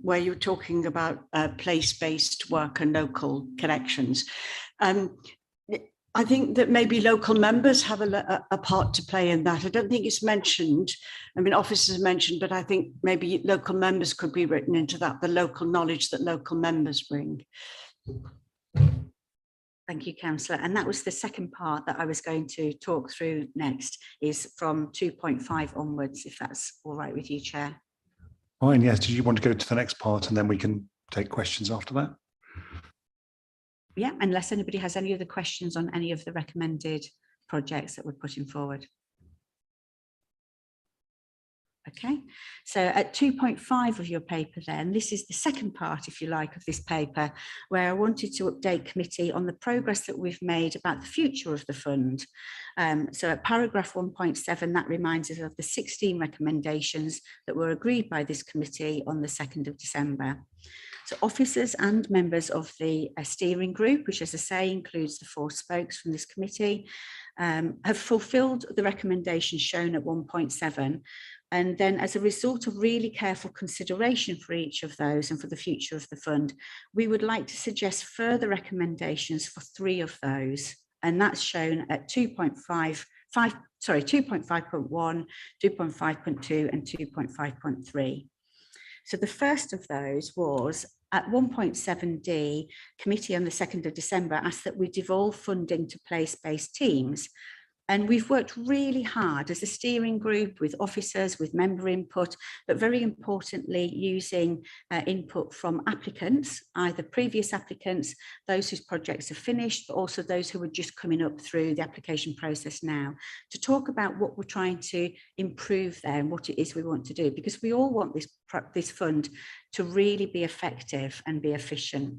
where you were talking about place-based work and local connections. I think that maybe local members have a part to play in that. I don't think it's mentioned. I mean, officers mentioned, but I think maybe local members could be written into that, the local knowledge that local members bring. Thank you, Councillor. And that was the second part that I was going to talk through next, is from 2.5 onwards, if that's all right with you, Chair. Fine, yes. Did you want to go to the next part and then we can take questions after that? Yeah, unless anybody has any other questions on any of the recommended projects that we're putting forward. Okay, so at 2.5 of your paper then, this is the second part, if you like, of this paper, where I wanted to update committee on the progress that we've made about the future of the fund. So at paragraph 1.7, that reminds us of the 16 recommendations that were agreed by this committee on the 2nd of December. So officers and members of the steering group, which as I say includes the 4 spokes from this committee, have fulfilled the recommendations shown at 1.7. And then as a result of really careful consideration for each of those and for the future of the fund, we would like to suggest further recommendations for 3 of those. And that's shown at 2.5.1, 2.5.2 and 2.5.3. So the first of those was at 1.7D, committee on the 2nd of December asked that we devolve funding to place-based teams. And we've worked really hard as a steering group with officers, with member input, but very importantly, using input from applicants, either previous applicants, those whose projects are finished, but also those who are just coming up through the application process now, to talk about what we're trying to improve there and what it is we want to do, because we all want this fund to really be effective and be efficient.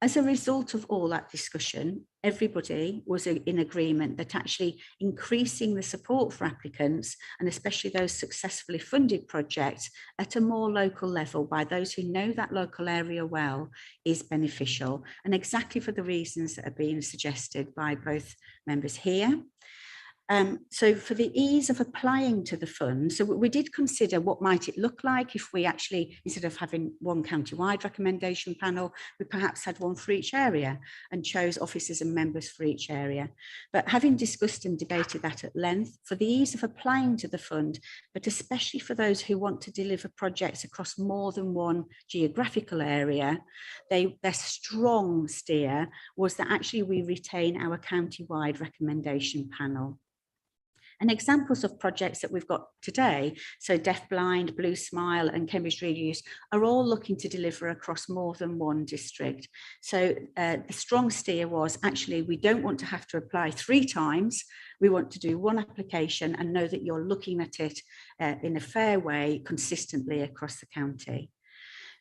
As a result of all that discussion, everybody was in agreement that actually increasing the support for applicants, and especially those successfully funded projects at a more local level by those who know that local area well, is beneficial, and exactly for the reasons that are being suggested by both members here. So for the ease of applying to the fund, so we did consider what might it look like if we actually, instead of having one county-wide recommendation panel, we perhaps had one for each area and chose officers and members for each area. But having discussed and debated that at length, for the ease of applying to the fund, but especially for those who want to deliver projects across more than one geographical area, their strong steer was that actually we retain our county-wide recommendation panel. And examples of projects that we've got today, so Deaf Blind, Blue Smile and Cambridgeshire Youth, are all looking to deliver across more than one district. So the strong steer was actually we don't want to have to apply 3 times. We want to do one application and know that you're looking at it in a fair way consistently across the county.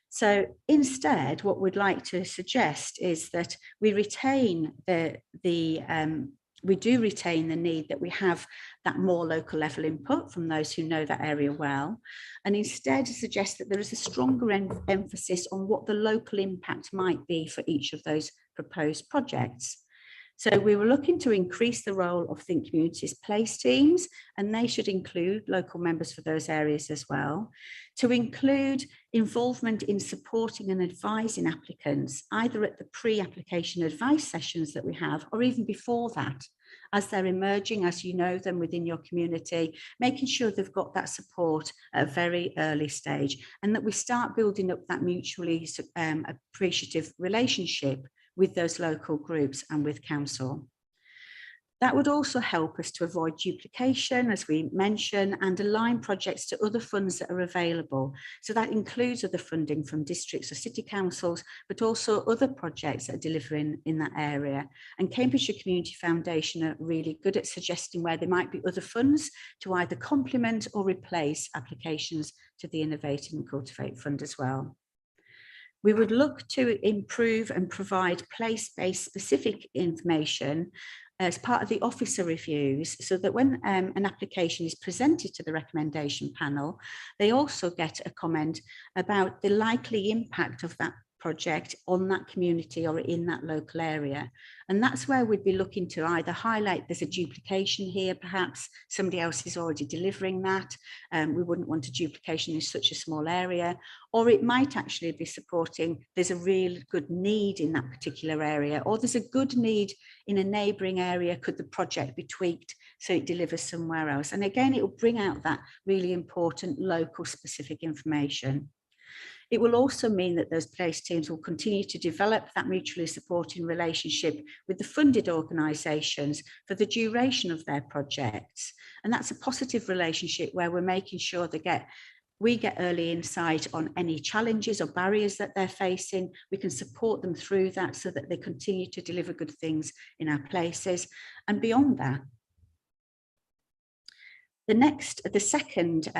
So instead, what we'd like to suggest is that we retain we do retain the need that we have that more local level input from those who know that area well, and instead suggest that there is a stronger emphasis on what the local impact might be for each of those proposed projects. So we were looking to increase the role of Think Communities place teams, and they should include local members for those areas as well, to include involvement in supporting and advising applicants, either at the pre-application advice sessions that we have, or even before that, as they're emerging, as you know them within your community, making sure they've got that support at a very early stage, and that we start building up that mutually appreciative relationship with those local groups and with council. That would also help us to avoid duplication, as we mentioned, and align projects to other funds that are available. So that includes other funding from districts or city councils, but also other projects that are delivering in that area. And Cambridgeshire Community Foundation are really good at suggesting where there might be other funds to either complement or replace applications to the Innovate and Cultivate Fund as well. We would look to improve and provide place-based specific information as part of the officer reviews, so that when an application is presented to the recommendation panel, they also get a comment about the likely impact of that project on that community or in that local area. And that's where we'd be looking to either highlight there's a duplication here, perhaps somebody else is already delivering that, we wouldn't want a duplication in such a small area, or it might actually be supporting there's a real good need in that particular area, or there's a good need in a neighbouring area, could the project be tweaked so it delivers somewhere else? And again, it will bring out that really important local specific information. It will also mean that those place teams will continue to develop that mutually supporting relationship with the funded organisations for the duration of their projects. And that's a positive relationship where we're making sure we get early insight on any challenges or barriers that they're facing. We can support them through that so that they continue to deliver good things in our places. And beyond that, the second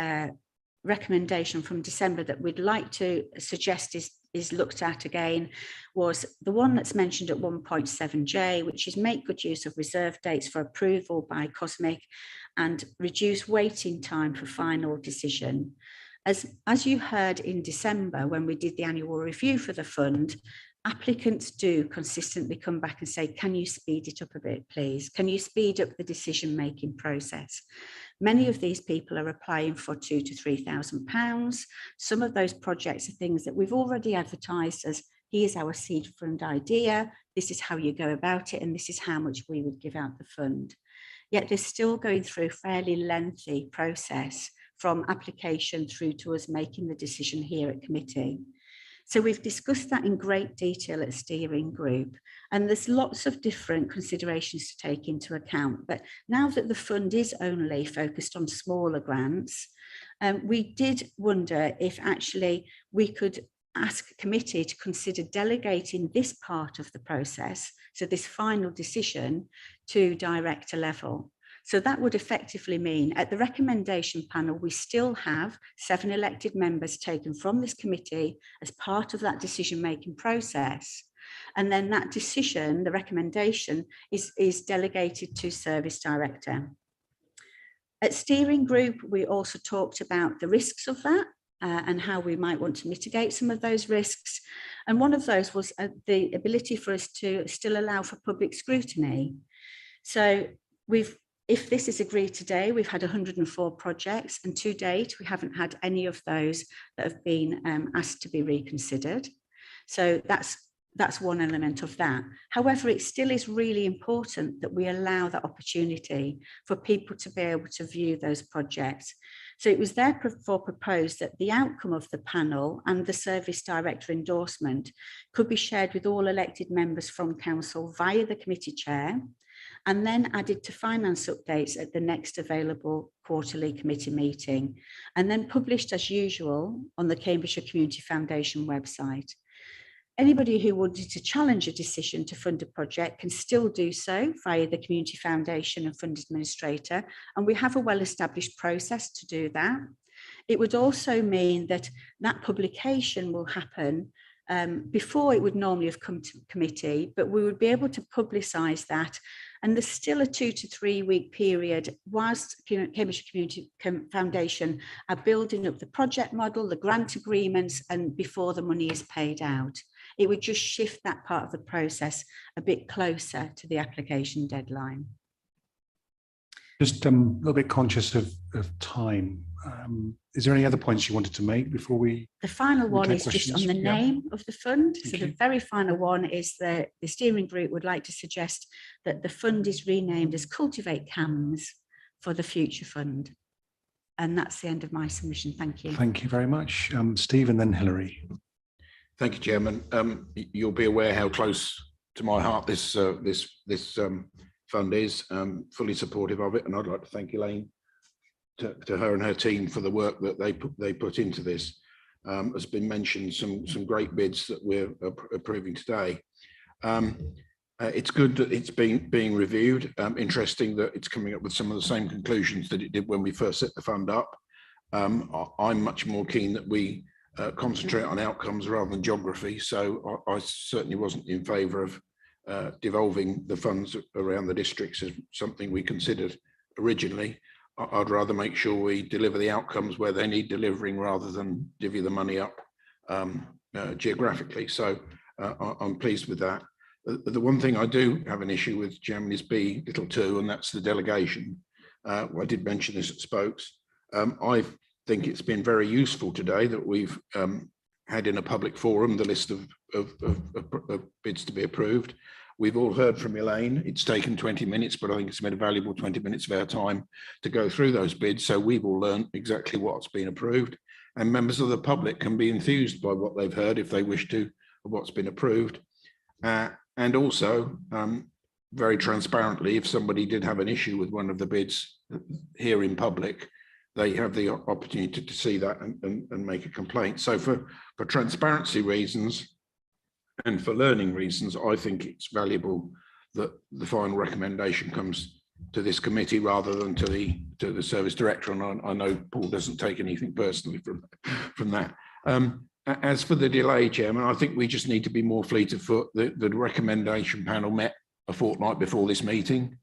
recommendation from December that we'd like to suggest is looked at again was the one that's mentioned at 1.7J, which is make good use of reserve dates for approval by COSMIC and reduce waiting time for final decision. As you heard in December when we did the annual review for the fund, applicants do consistently come back and say, can you speed it up a bit, please? Can you speed up the decision-making process? Many of these people are applying for £2,000 to £3,000. Some of those projects are things that we've already advertised as, here's our seed fund idea, this is how you go about it, and this is how much we would give out the fund. Yet they're still going through a fairly lengthy process from application through to us making the decision here at committee. So we've discussed that in great detail at steering group, and there's lots of different considerations to take into account. But now that the fund is only focused on smaller grants, we did wonder if actually we could ask committee to consider delegating this part of the process, so this final decision, to director level. So that would effectively mean at the recommendation panel, we still have 7 elected members taken from this committee as part of that decision-making process. And then that decision, the recommendation, is delegated to service director. At steering group, we also talked about the risks of that and how we might want to mitigate some of those risks. And one of those was the ability for us to still allow for public scrutiny. So if this is agreed today, we've had 104 projects, and to date, we haven't had any of those that have been asked to be reconsidered. So that's one element of that. However, it still is really important that we allow that opportunity for people to be able to view those projects. So it was therefore proposed that the outcome of the panel and the service director endorsement could be shared with all elected members from council via the committee chair, and then added to finance updates at the next available quarterly committee meeting, and then published as usual on the Cambridgeshire Community Foundation website. Anybody who wanted to challenge a decision to fund a project can still do so via the Community Foundation and Fund Administrator, and we have a well-established process to do that. It would also mean that that publication will happen before it would normally have come to committee, but we would be able to publicise that. And there's still a 2 to 3 week period whilst Cambridgeshire Community Foundation are building up the project model, the grant agreements, and before the money is paid out. It would just shift that part of the process a bit closer to the application deadline. Just a little bit conscious of time. Is there any other points you wanted to make before we? The final one take is just questions? on the Yeah. name of the fund. Thank So you. the very final one is that the steering group would like to suggest that the fund is renamed as Cultivate CAMS for the future fund. And that's the end of my submission. Thank you. Thank you very much. Steve and then Hilary. Thank you, Chairman. You'll be aware how close to my heart this fund is. Fully supportive of it, and I'd like to thank Elaine, to her and her team, for the work that they put into this. Has been mentioned some great bids that we're approving today. It's good that it's being reviewed. Interesting that it's coming up with some of the same conclusions that it did when we first set the fund up. I'm much more keen that we concentrate on outcomes rather than geography. So I certainly wasn't in favour of devolving the funds around the districts as something we considered originally. I'd rather make sure we deliver the outcomes where they need delivering rather than divvy the money up geographically. So I'm pleased with that. The one thing I do have an issue with, Chairman, is B(2), and that's the delegation. I did mention this at Spokes. I think it's been very useful today that we've had in a public forum the list of bids to be approved. We've all heard from Elaine. It's taken 20 minutes, but I think it's been a valuable 20 minutes of our time to go through those bids. So we've all learned exactly what's been approved, and members of the public can be enthused by what they've heard if they wish to, of what's been approved. And also, very transparently, if somebody did have an issue with one of the bids here in public, they have the opportunity to see that and make a complaint. So for transparency reasons and for learning reasons, I think it's valuable that the final recommendation comes to this committee rather than to the service director. And I know Paul doesn't take anything personally from that. As for the delay, Chairman, I think we just need to be more fleet of foot. The recommendation panel met a fortnight before this meeting.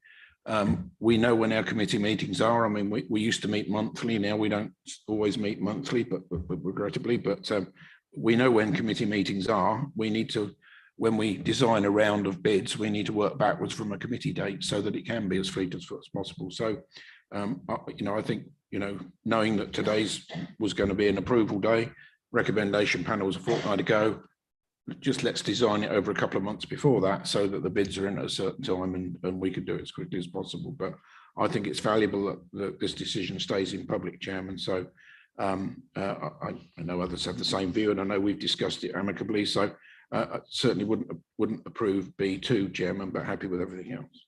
We know when our committee meetings are. I mean, we used to meet monthly. Now we don't always meet monthly, but regrettably, but we know when committee meetings are. We need to, when we design a round of bids, we need to work backwards from a committee date so that it can be as fleet as possible. So, I think, knowing that today's was going to be an approval day, recommendation panel was a fortnight ago, just let's design it over a couple of months before that so that the bids are in at a certain time and we can do it as quickly as possible. But I think it's valuable that this decision stays in public, Chairman. So I know others have the same view, and I know we've discussed it amicably. So I certainly wouldn't approve B2, Chairman, but happy with everything else.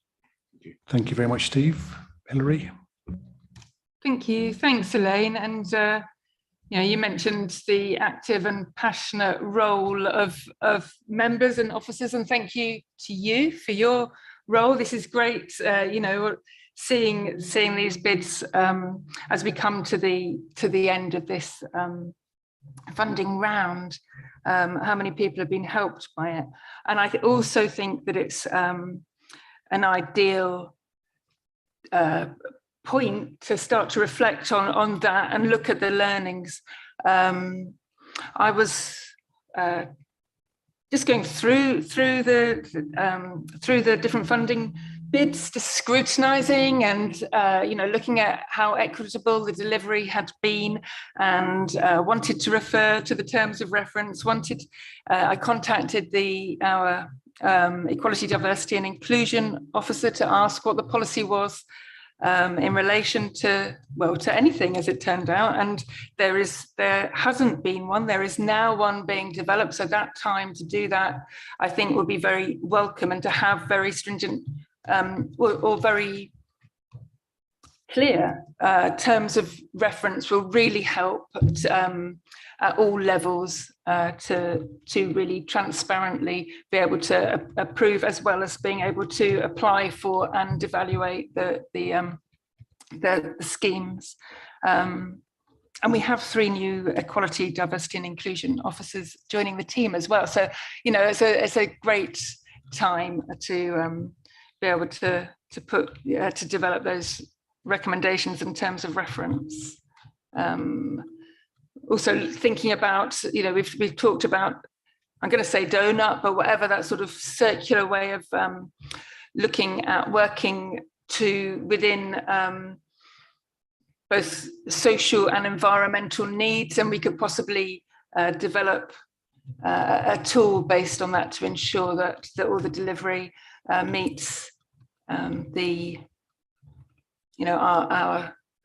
Thank you. Thank you very much, Steve. Hilary. Thank you. Thanks, Elaine. And you mentioned the active and passionate role of members and officers, and thank you to you for your role. This is great, seeing these bids as we come to the end of this funding round, how many people have been helped by it. And I also think that it's an ideal point to start to reflect on that and look at the learnings. I was just going through the different funding bids, just scrutinising and looking at how equitable the delivery had been, and wanted to refer to the terms of reference. I contacted our Equality, Diversity and Inclusion officer to ask what the policy was in relation to anything, as it turned out, and there hasn't been one. There is now one being developed, so that time to do that I think would be very welcome, and to have very stringent or very clear terms of reference will really help at all levels to really transparently be able to approve, as well as being able to apply for and evaluate the schemes. And we have 3 new Equality, Diversity and Inclusion officers joining the team as well. So, it's a great time to be able to develop those recommendations in terms of reference. Also thinking about, we've talked about I'm going to say donut, but whatever, that sort of circular way of looking at working within both social and environmental needs, and we could possibly develop a tool based on that to ensure that all the delivery meets our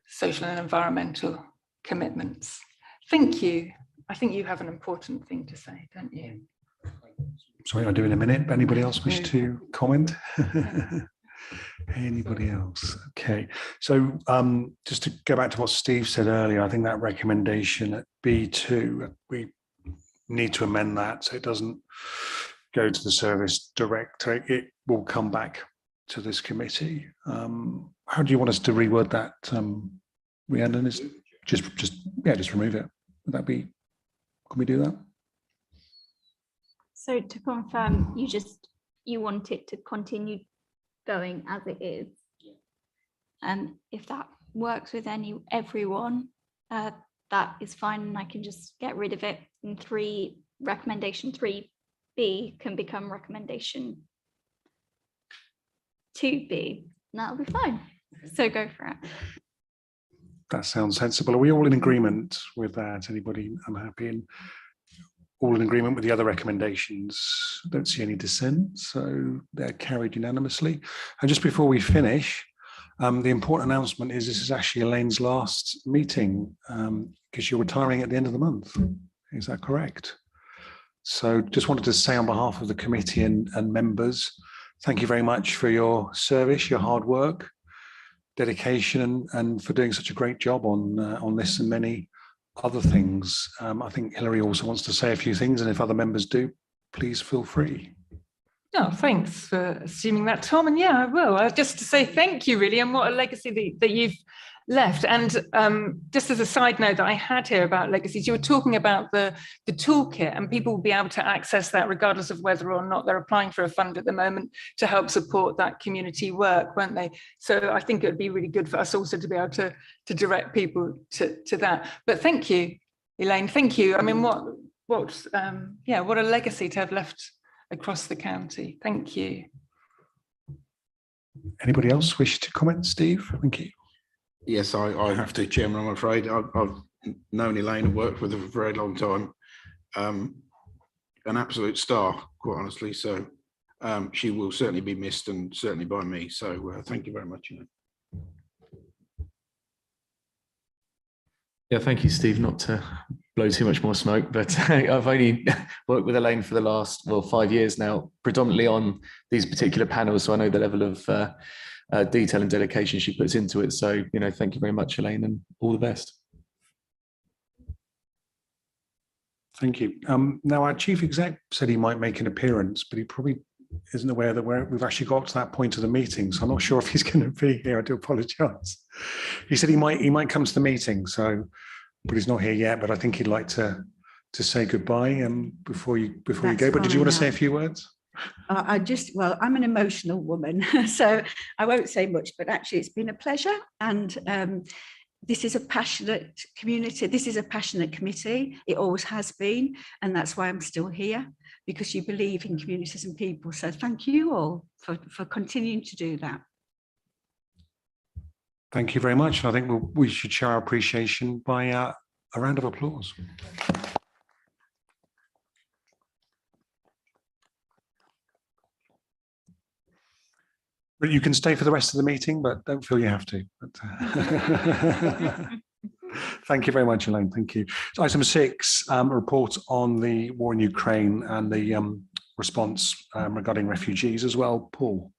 social and environmental commitments. Thank you. I think you have an important thing to say, don't you? Sorry, I'll do in a minute. Anybody else wish to comment? Anybody else? Okay. So just to go back to what Steve said earlier, I think that recommendation at B2, we need to amend that so it doesn't go to the service director. It will come back to this committee. How do you want us to reword that, Rhiannon? Is just remove it. Would that be? Can we do that? So to confirm, you want it to continue going as it is. And if that works with everyone, that is fine, and I can just get rid of it. And recommendation 3B can become recommendation 2B. And that'll be fine. So go for it. That sounds sensible. Are we all in agreement with that? Anybody unhappy? And all in agreement with the other recommendations? Don't see any dissent, so they're carried unanimously. And just before we finish, the important announcement is this is actually Elaine's last meeting because you're retiring at the end of the month. Is that correct? So just wanted to say on behalf of the committee and members, thank you very much for your service, your hard work, dedication, and for doing such a great job on this and many other things. I think Hilary also wants to say a few things, and if other members do, please feel free. No, thanks for assuming that, Tom. And yeah, I will. Just to say thank you, really, and what a legacy that you've left. And just as a side note that I had here about legacies, you were talking about the toolkit, and people will be able to access that regardless of whether or not they're applying for a fund at the moment to help support that community work, won't they? So I think it would be really good for us also to be able to direct people to that. But thank you, Elaine. Thank you. I mean, what a legacy to have left across the county. Thank you. Anybody else wish to comment? Steve, thank you. Yes, I have to, Chairman, I'm afraid. I've known Elaine and worked with her for a very long time. An absolute star, quite honestly. So she will certainly be missed, and certainly by me. So thank you very much, Elaine. Yeah, thank you, Steve. Not to blow too much more smoke, but I've only worked with Elaine for the last 5 years now, predominantly on these particular panels. So I know the level of detail and dedication she puts into it. So, thank you very much, Elaine, and all the best. Thank you. Now, our chief exec said he might make an appearance, but he probably isn't aware that we've actually got to that point of the meeting. So I'm not sure if he's going to be here. I do apologise. He said he might come to the meeting, but he's not here yet. But I think he'd like to say goodbye before you go. But did you want to say a few words? I'm an emotional woman, so I won't say much, but actually it's been a pleasure. And this is a passionate community. This is a passionate committee. It always has been. And that's why I'm still here, because you believe in communities and people. So thank you all for continuing to do that. Thank you very much. I think we should show our appreciation by a round of applause. You can stay for the rest of the meeting, but don't feel you have to. Thank you very much, Elaine. Thank you. So item 6, report on the war in Ukraine and the response regarding refugees as well. Paul.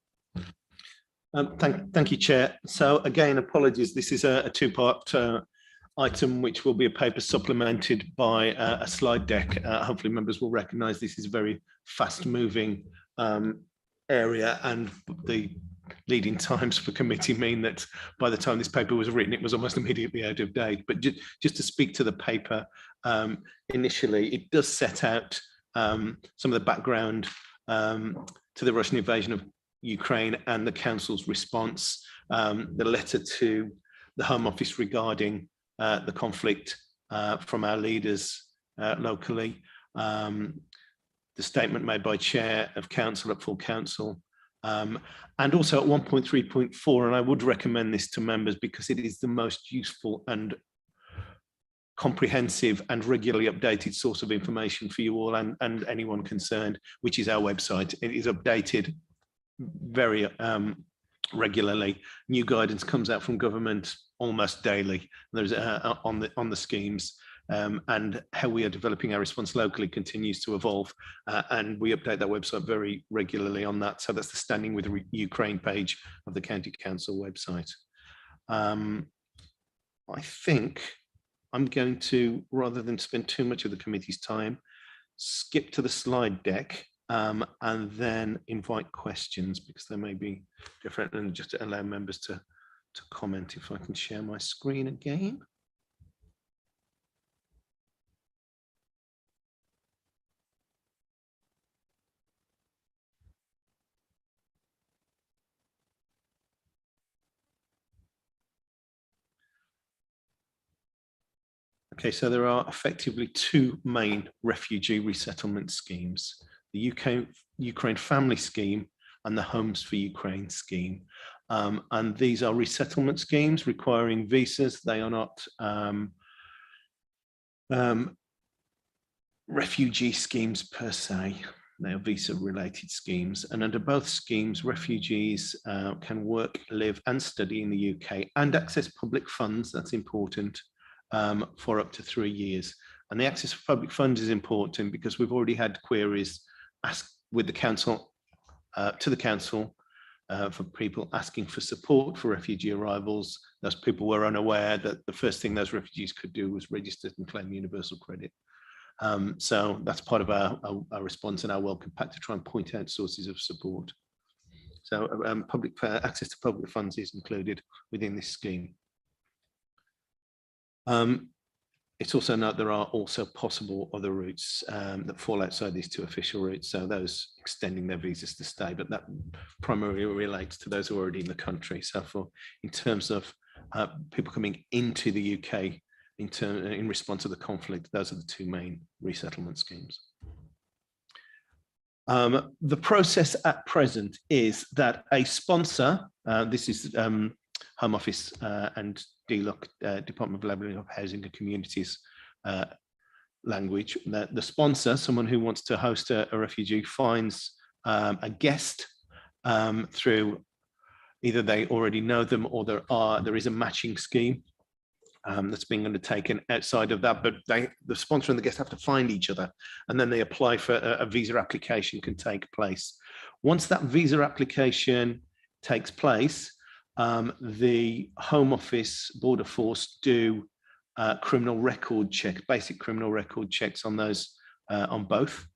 Thank you, Chair. So again, apologies. This is a two-part item, which will be a paper supplemented by a slide deck. Hopefully members will recognise this is a very fast-moving area, and the leading times for committee mean that by the time this paper was written, it was almost immediately out of date. But just to speak to the paper, initially, it does set out some of the background to the Russian invasion of Ukraine and the Council's response, the letter to the Home Office regarding the conflict from our leaders locally, the the statement made by Chair of Council at full council, and also at 1.3.4, and I would recommend this to members because it is the most useful and comprehensive and regularly updated source of information for you all and anyone concerned, which is our website. It is updated very regularly. New guidance comes out from government almost daily. There's on the schemes, and how we are developing our response locally continues to evolve, and we update that website very regularly on that. So that's the Standing with Ukraine page of the County Council website. I think I'm going to, rather than spend too much of the committee's time, skip to the slide deck and then invite questions because they may be different, and just to allow members to comment. If I can share my screen again. Okay, so there are effectively two main refugee resettlement schemes, the Ukraine Family Scheme and the Homes for Ukraine scheme. And these are resettlement schemes requiring visas. They are not refugee schemes per se. They are visa related schemes. And under both schemes, refugees can work, live and study in the UK and access public funds, that's important, for up to 3 years. And the access to public funds is important because we've already had queries asked with the council, to the council, for people asking for support for refugee arrivals. Those people were unaware that the first thing those refugees could do was register and claim universal credit. So that's part of our response and our welcome pack to try and point out sources of support. So public access to public funds is included within this scheme. It's also note there are also possible other routes that fall outside these two official routes, so those extending their visas to stay, but that primarily relates to those who are already in the country. So in terms of people coming into the UK in response to the conflict, those are the two main resettlement schemes. The process at present is that a sponsor, this is Home Office and DLUC, Department of Labour, Housing and Communities language, that the sponsor, someone who wants to host a refugee, finds a guest through either they already know them or there is a matching scheme that's being undertaken outside of that, but the sponsor and the guest have to find each other, and then they apply for a visa application can take place. Once that visa application takes place, the Home Office Border Force do criminal record check, basic criminal record checks on those, on both.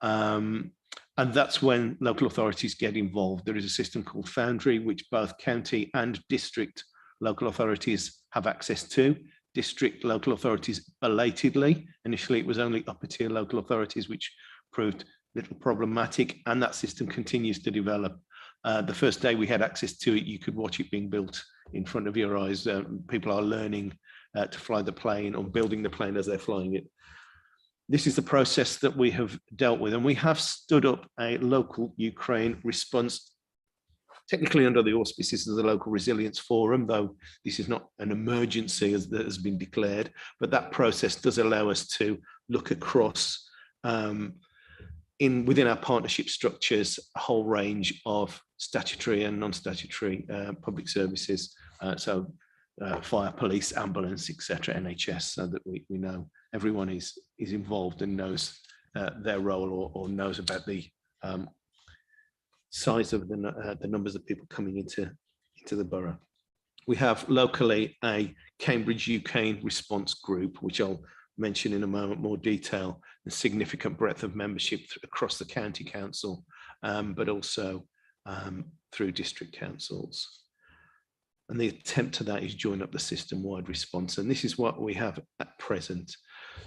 And that's when local authorities get involved. There is a system called Foundry, which both county and district local authorities have access to. District local authorities belatedly. Initially, it was only upper tier local authorities, which proved little problematic, and that system continues to develop. The first day we had access to it, you could watch it being built in front of your eyes. People are learning to fly the plane or building the plane as they're flying it. This is the process that we have dealt with, and we have stood up a local Ukraine response, technically under the auspices of the Local Resilience Forum, though this is not an emergency as that has been declared, but that process does allow us to look across within our partnership structures, a whole range of statutory and non-statutory public services, so fire, police, ambulance, etc., NHS, so that we know everyone is involved and knows their role or knows about the size of the numbers of people coming into the borough. We have locally a Cambridge UK response group, which I'll mention in a moment more detail, a significant breadth of membership across the county council, but also through district councils. And the attempt to that is join up the system-wide response. And this is what we have at present.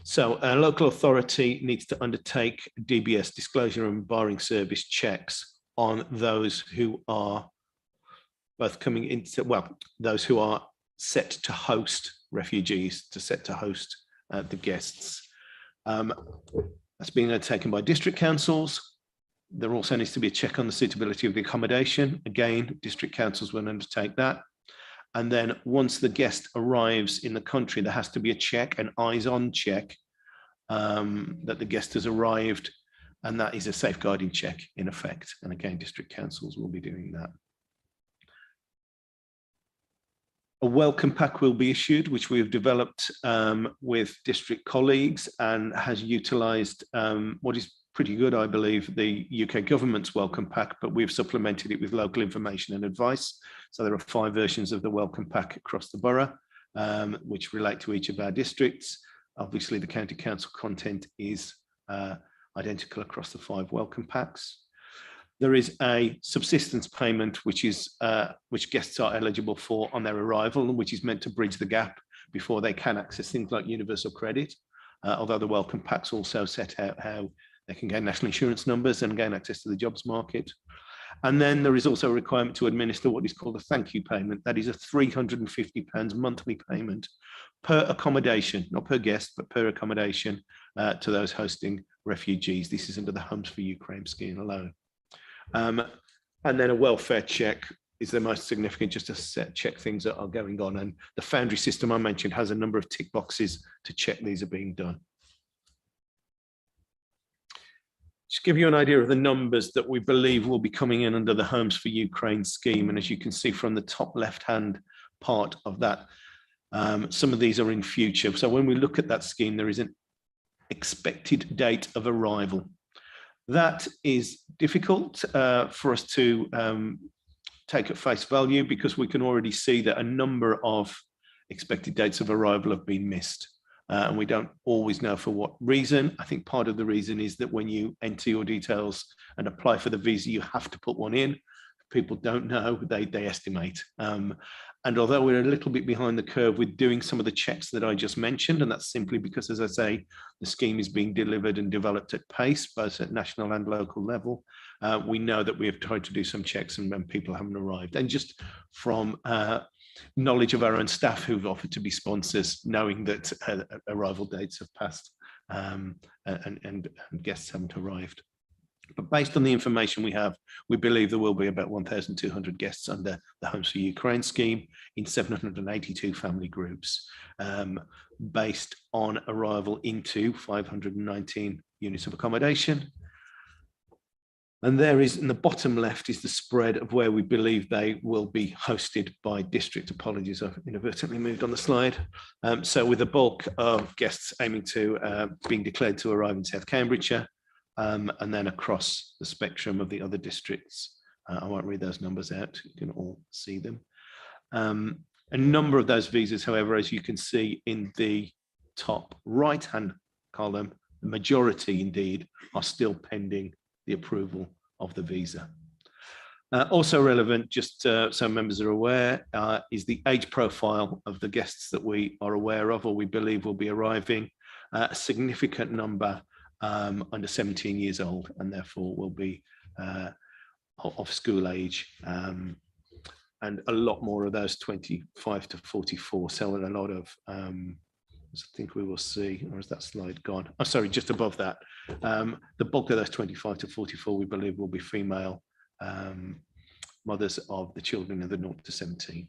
So a local authority needs to undertake DBS, disclosure and barring service checks on those who are both coming into, well, those who are set to host refugees, set to host the guests. That's being undertaken by district councils. There also needs to be a check on the suitability of the accommodation. Again, district councils will undertake that. And then once the guest arrives in the country, there has to be a check, an eyes-on check, that the guest has arrived, and that is a safeguarding check in effect. And again, district councils will be doing that. A welcome pack will be issued, which we have developed with district colleagues, and has utilised what is pretty good, I believe, the UK government's welcome pack, but we've supplemented it with local information and advice. So there are 5 versions of the welcome pack across the borough, which relate to each of our districts. Obviously, the county council content is identical across the 5 welcome packs. There is a subsistence payment, which guests are eligible for on their arrival, which is meant to bridge the gap before they can access things like universal credit. Although the welcome packs also set out how they can gain national insurance numbers and gain access to the jobs market. And then there is also a requirement to administer what is called a thank you payment. That is a £350 monthly payment per accommodation, not per guest, but per accommodation to those hosting refugees. This is under the Homes for Ukraine scheme alone. And then a welfare check is the most significant, just to check things that are going on. And the Foundry system I mentioned has a number of tick boxes to check these are being done. Just give you an idea of the numbers that we believe will be coming in under the Homes for Ukraine scheme. And as you can see from the top left-hand part of that, some of these are in future. So when we look at that scheme, there is an expected date of arrival. That is difficult for us to take at face value, because we can already see that a number of expected dates of arrival have been missed. And we don't always know for what reason. I think part of the reason is that when you enter your details and apply for the visa, you have to put one in. People don't know, they estimate. And although we're a little bit behind the curve with doing some of the checks that I just mentioned, and that's simply because, as I say, the scheme is being delivered and developed at pace, both at national and local level, we know that we have tried to do some checks and when people haven't arrived. And just from knowledge of our own staff who've offered to be sponsors, knowing that arrival dates have passed and guests haven't arrived. But based on the information we have, we believe there will be about 1,200 guests under the Homes for Ukraine scheme in 782 family groups, based on arrival into 519 units of accommodation. And there is, in the bottom left, is the spread of where we believe they will be hosted by district. Apologies, I've inadvertently moved on the slide. So with the bulk of guests aiming to being declared to arrive in South Cambridgeshire, and then across the spectrum of the other districts. I won't read those numbers out, you can all see them. A number of those visas, however, as you can see in the top right-hand column, the majority indeed are still pending the approval of the visa. Also relevant, just so members are aware, is the age profile of the guests that we are aware of or we believe will be arriving. A significant number under 17 years old and therefore will be of school age, and a lot more of those 25 to 44. So a lot of, I think we will see, or is that slide gone? Oh, sorry, just above that. The bulk of those 25 to 44 we believe will be female mothers of the children of the 0 to 17.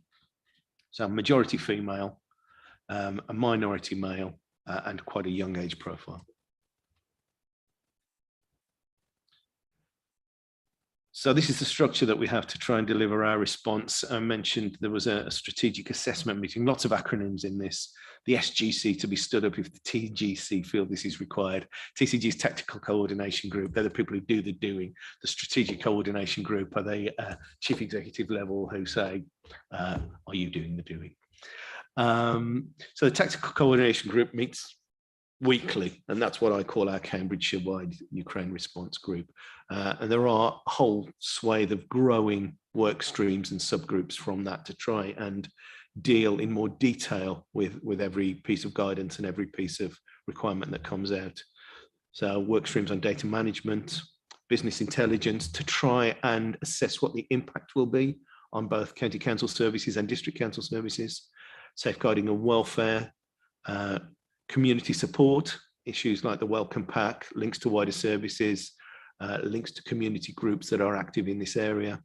So majority female, a minority male, and quite a young age profile. So this is the structure that we have to try and deliver our response. I mentioned there was a strategic assessment meeting, lots of acronyms in this. The SGC to be stood up if the TGC feel this is required. TCG's Tactical Coordination Group, they're the people who do the doing. The Strategic Coordination Group are the chief executive level who say, are you doing the doing? So the Tactical Coordination Group meets weekly, and that's what I call our Cambridgeshire-wide Ukraine response group. And there are a whole swathe of growing work streams and subgroups from that to try and deal in more detail with every piece of guidance and every piece of requirement that comes out. So work streams on data management, business intelligence, to try and assess what the impact will be on both county council services and district council services, safeguarding and welfare, community support, issues like the welcome pack, links to wider services, links to community groups that are active in this area.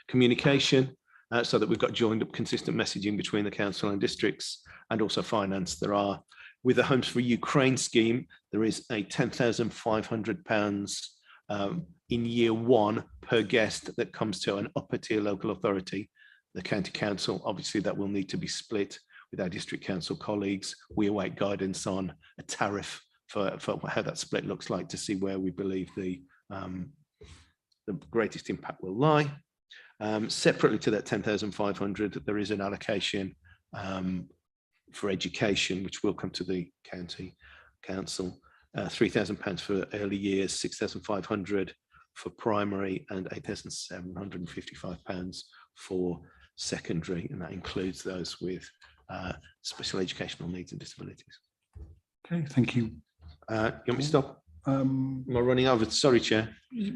Communication, so that we've got joined up consistent messaging between the council and districts, and also finance. There are, with the Homes for Ukraine scheme, there is a £10,500 in year one per guest that comes to an upper tier local authority, the county council. Obviously that will need to be split with our district council colleagues. We await guidance on a tariff for how that split looks like, to see where we believe the greatest impact will lie. Separately to that 10,500, there is an allocation for education, which will come to the county council. £3,000 for early years, 6,500 for primary, and £8,755 for secondary, and that includes those with special educational needs and disabilities. Okay, thank you. You want me to stop? Am I running over? Sorry, Chair.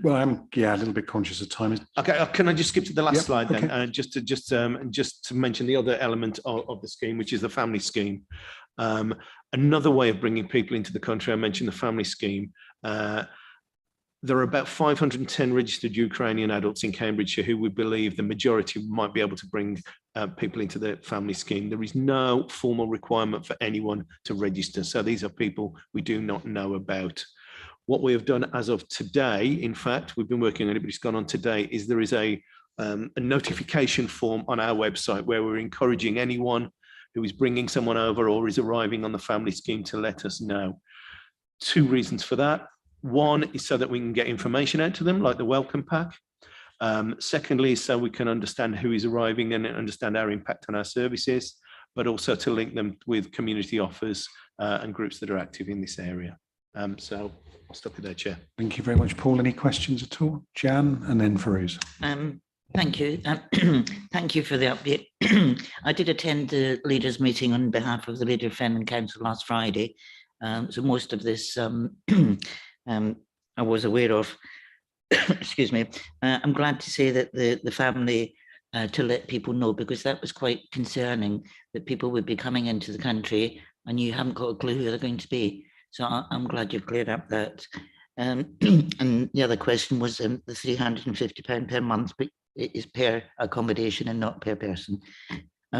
Well, I'm a little bit conscious of time. Okay, can I just skip to the last slide then? Okay. Just to mention the other element of the scheme, which is the family scheme. Another way of bringing people into the country, I mentioned the family scheme. There are about 510 registered Ukrainian adults in Cambridgeshire who we believe the majority might be able to bring people into the family scheme. There is no formal requirement for anyone to register. So these are people we do not know about. What we have done as of today, in fact, we've been working on it, but it's gone on today, is there is a notification form on our website where we're encouraging anyone who is bringing someone over or is arriving on the family scheme to let us know. Two reasons for that. One is so that we can get information out to them, like the welcome pack. Secondly, so we can understand who is arriving and understand our impact on our services, but also to link them with community offers and groups that are active in this area. So I'll stop you there, Chair. Thank you very much, Paul. Any questions at all? Jan, and then Farouz. Thank you. Thank you for the update. I did attend the leaders' meeting on behalf of the Leader of Fen and Council last Friday. So most of this I was aware of. Excuse me. I'm glad to say that the family, to let people know, because that was quite concerning, that people would be coming into the country and you haven't got a clue who they're going to be. So I'm glad you've cleared up that. And the other question was the £350 per month, but it is per accommodation and not per person.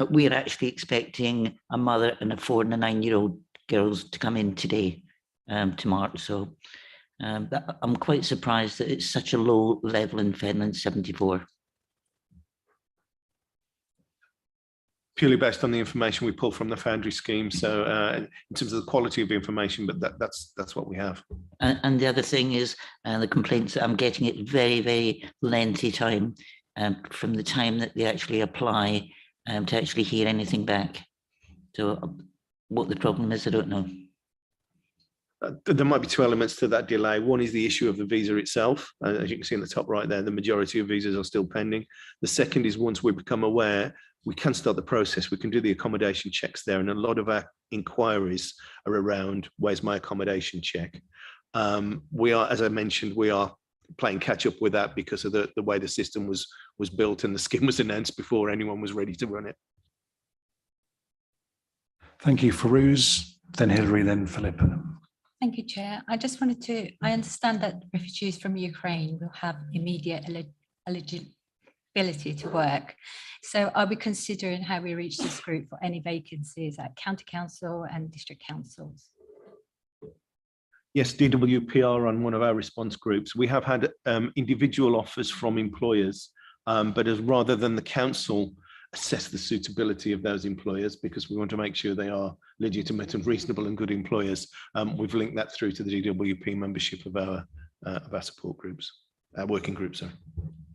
We're actually expecting a mother and a 4 and a 9-year-old girls to come in today, to March. So I'm quite surprised that it's such a low level in Finland, 74. Purely based on the information we pull from the Foundry scheme. So in terms of the quality of the information, but that's what we have. And the other thing is the complaints that I'm getting at very, very lengthy time from the time that they actually apply to actually hear anything back. So what the problem is, I don't know. There might be two elements to that delay. One is the issue of the visa itself. As you can see in the top right there, the majority of visas are still pending. The second is once we become aware, we can start the process. We can do the accommodation checks there. And a lot of our inquiries are around, where's my accommodation check? We are, as I mentioned, we are playing catch up with that because of the way the system was built and the scheme was announced before anyone was ready to run it. Thank you, Farouz, then Hilary, then Philippa. Thank you, Chair. I just wanted to, I understand that refugees from Ukraine will have immediate eligibility to work. So are we considering how we reach this group for any vacancies at county council and district councils? Yes, DWPR on one of our response groups. We have had individual offers from employers, but as rather than the council assess the suitability of those employers, because we want to make sure they are legitimate and reasonable and good employers, we've linked that through to the DWP membership of our support groups, our working groups. Sorry.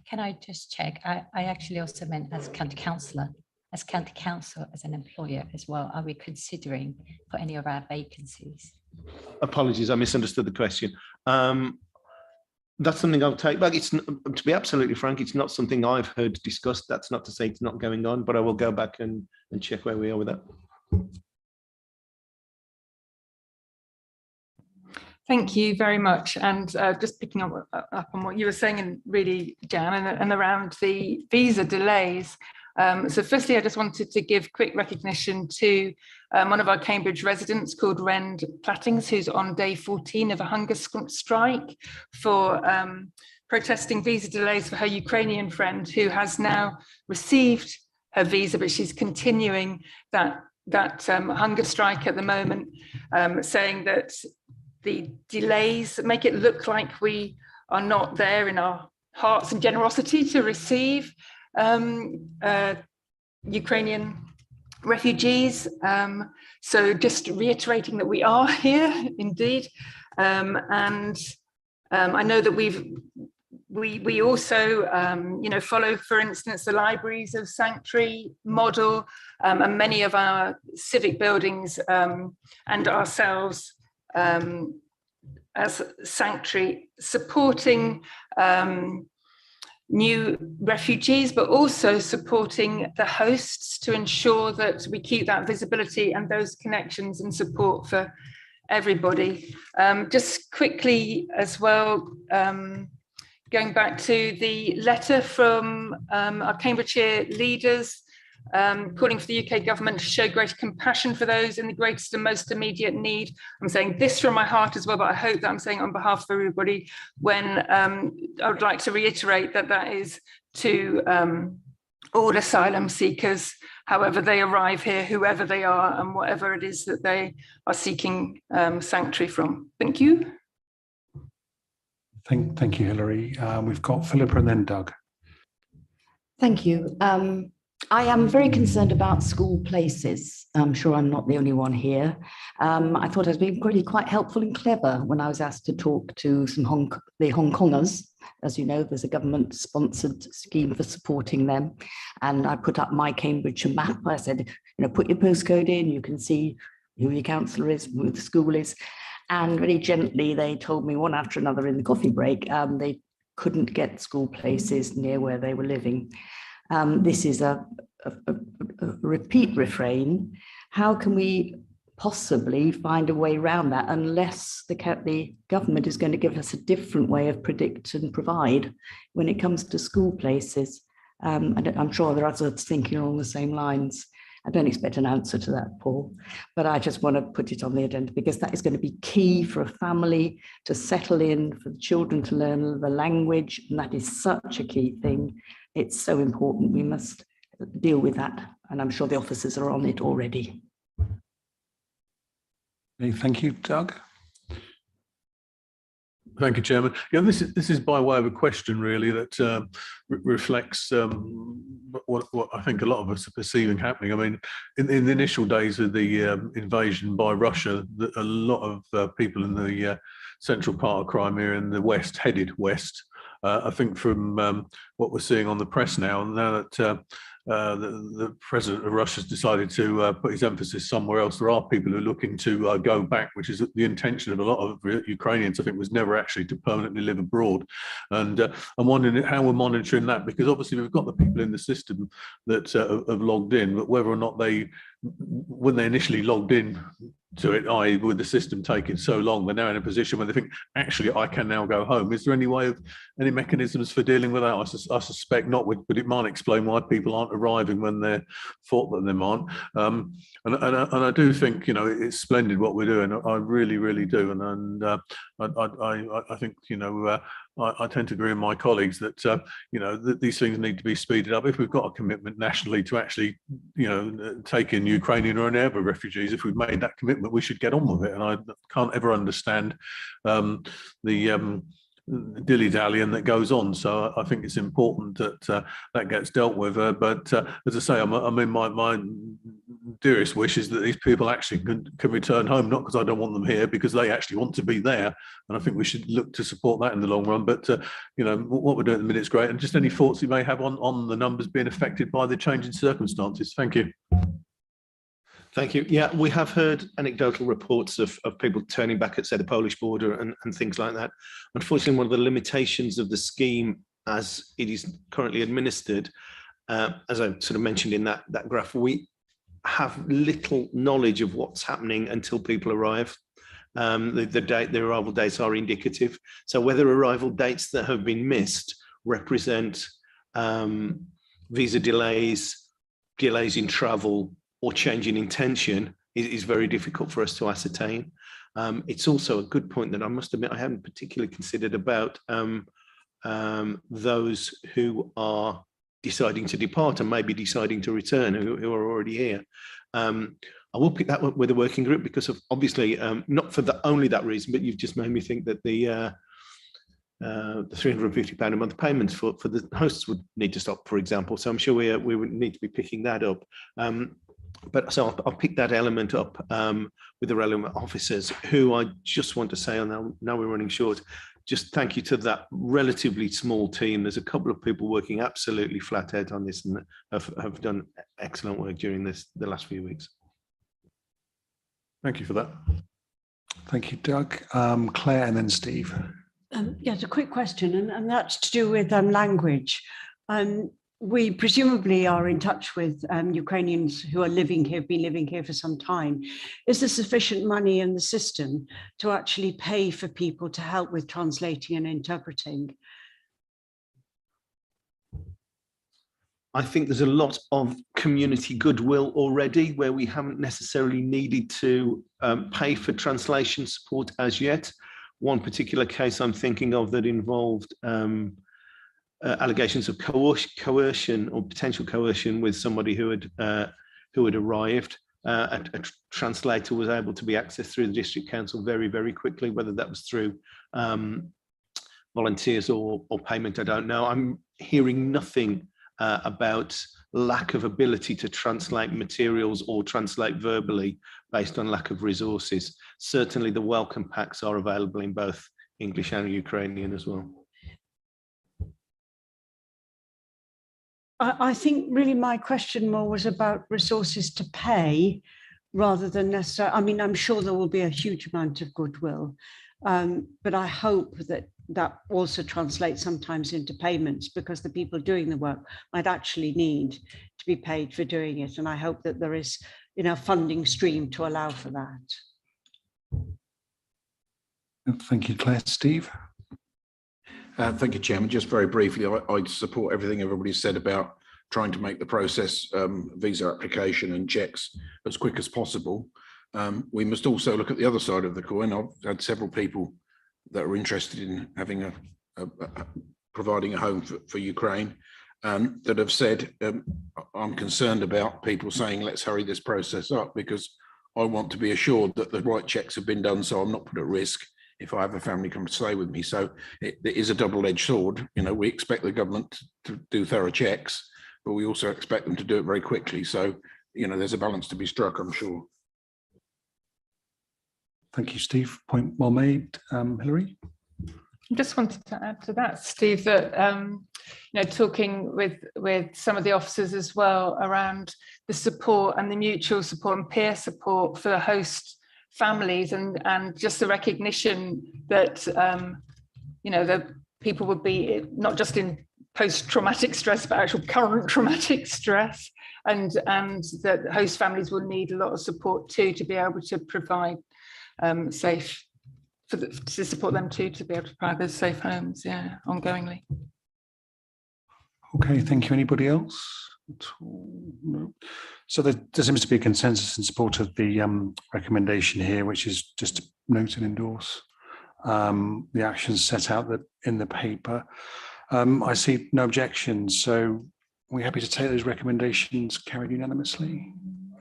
Can I just check? I actually also meant as county councillor, as county council, as an employer as well. Are we considering for any of our vacancies? Apologies, I misunderstood the question. That's something I'll take back. It's not, to be absolutely frank, it's not something I've heard discussed. That's not to say it's not going on, but I will go back and check where we are with that. Thank you very much. And just picking up on what you were saying, and really, Jan, and around the visa delays, So firstly, I just wanted to give quick recognition to one of our Cambridge residents called Rend Plattings, who's on day 14 of a hunger strike for protesting visa delays for her Ukrainian friend, who has now received her visa, but she's continuing that hunger strike at the moment, saying that the delays make it look like we are not there in our hearts and generosity to receive Ukrainian refugees. So just reiterating that we are here indeed. And I know that we also follow, for instance, the libraries of sanctuary model, and many of our civic buildings and ourselves as sanctuary, supporting new refugees, but also supporting the hosts to ensure that we keep that visibility and those connections and support for everybody. Just quickly as well, going back to the letter from our Cambridgeshire leaders, calling for the UK government to show greater compassion for those in the greatest and most immediate need. I'm saying this from my heart as well, but I hope that I'm saying on behalf of everybody, when I would like to reiterate that that is to all asylum seekers, however they arrive here, whoever they are, and whatever it is that they are seeking sanctuary from. Thank you. Thank you, Hilary. We've got Philippa and then Doug. Thank you. I am very concerned about school places. I'm sure I'm not the only one here. I thought I was being really quite helpful and clever when I was asked to talk to the Hong Kongers. As you know, there's a government-sponsored scheme for supporting them. And I put up my Cambridgeshire map. I said, put your postcode in, you can see who your counsellor is, who the school is. And really gently, they told me one after another in the coffee break, they couldn't get school places near where they were living. This is a repeat refrain. How can we possibly find a way around that unless the government is going to give us a different way of predict and provide when it comes to school places? And I'm sure there are others thinking along the same lines. I don't expect an answer to that, Paul, but I just want to put it on the agenda because that is going to be key for a family to settle in, for the children to learn the language, and that is such a key thing. It's so important. We must deal with that, and I'm sure the officers are on it already. Okay, thank you, Doug. Thank you, Chairman. Yeah, this is by way of a question, really, that reflects what I think a lot of us are perceiving happening. I mean, in the initial days of the invasion by Russia, a lot of people in the central part of Crimea in the west headed west. I think from what we're seeing on the press now that the president of Russia has decided to put his emphasis somewhere else, there are people who are looking to go back, which is the intention of a lot of Ukrainians, I think, was never actually to permanently live abroad. And I'm wondering how we're monitoring that, because obviously we've got the people in the system that have logged in, but whether or not when they initially logged in to it, i.e. with the system taking so long, they're now in a position where they think, actually, I can now go home. Is there any way of, any mechanisms for dealing with that? I suspect not, but it might explain why people aren't arriving when they're thought that they might. And I do think, it's splendid what we're doing. I really, really do. And I think, I tend to agree with my colleagues that, that these things need to be speeded up. If we've got a commitment nationally to actually, take in Ukrainian or any other refugees, if we've made that commitment, we should get on with it. And I can't ever understand the dilly-dallying that goes on. So I think it's important that that gets dealt with. But as I say, I mean, my dearest wish is that these people actually can return home, not because I don't want them here, because they actually want to be there. And I think we should look to support that in the long run. But, what we're doing at the minute is great. And just any thoughts you may have on the numbers being affected by the change in circumstances. Thank you. Thank you. Yeah, we have heard anecdotal reports of people turning back at, say, the Polish border and things like that. Unfortunately, one of the limitations of the scheme as it is currently administered, as I sort of mentioned in that graph, we have little knowledge of what's happening until people arrive. The arrival dates are indicative. So whether arrival dates that have been missed represent visa delays delays in travel or change in intention is very difficult for us to ascertain. It's also a good point that I must admit I haven't particularly considered about those who are deciding to depart and maybe deciding to return, who are already here. I will pick that up with a working group because of obviously not for only that reason, but you've just made me think that the £350 a month payments for the hosts would need to stop, for example. So I'm sure we would need to be picking that up. But so I'll pick that element up with the relevant officers, who I just want to say, and now we're running short, just thank you to that relatively small team. There's a couple of people working absolutely flat out on this and have done excellent work during the last few weeks. Thank you for that. Thank you, Doug. Claire and then Steve. Yes, a quick question, and that's to do with language. We presumably are in touch with Ukrainians who are living here, been living here for some time. Is there sufficient money in the system to actually pay for people to help with translating and interpreting? I think there's a lot of community goodwill already where we haven't necessarily needed to pay for translation support as yet. One particular case I'm thinking of that involved allegations of coercion or potential coercion with somebody who had arrived. A translator was able to be accessed through the district council very, very quickly, whether that was through volunteers or payment, I don't know. I'm hearing nothing about lack of ability to translate materials or translate verbally based on lack of resources. Certainly the welcome packs are available in both English and Ukrainian as well. I think really my question more was about resources to pay rather than necessarily, I mean, I'm sure there will be a huge amount of goodwill, but I hope that that also translates sometimes into payments, because the people doing the work might actually need to be paid for doing it. And I hope that there is, a funding stream to allow for that. Thank you, Claire. Steve? Thank you, Chairman. Just very briefly, I support everything everybody said about trying to make the process, visa application and checks as quick as possible. We must also look at the other side of the coin. I've had several people that are interested in having providing a home for Ukraine that have said, I'm concerned about people saying, let's hurry this process up, because I want to be assured that the right checks have been done so I'm not put at risk if I have a family come to stay with me. So it is a double-edged sword. We expect the government to do thorough checks, but we also expect them to do it very quickly. So, there's a balance to be struck, I'm sure. Thank you, Steve. Point well made. Hilary? I just wanted to add to that, Steve, that talking with some of the officers as well around the support and the mutual support and peer support for the host families, and just the recognition that the people would be not just in post-traumatic stress, but actual current traumatic stress, and that host families will need a lot of support too to be able to provide safe to support them too, to be able to provide those safe homes, ongoingly. Okay, thank you. Anybody else? No. So there seems to be a consensus in support of the recommendation here, which is just to note and endorse the actions set out in the paper. I see no objections, so we're happy to take those recommendations carried unanimously.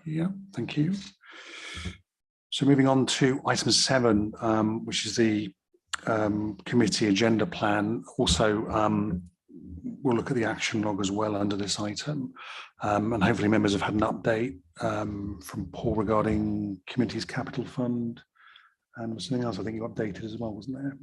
Yeah, thank you. So moving on to item 7, which is the committee agenda plan. Also, we'll look at the action log as well under this item. And hopefully members have had an update from Paul regarding community's capital fund. And something else I think you updated as well, wasn't there?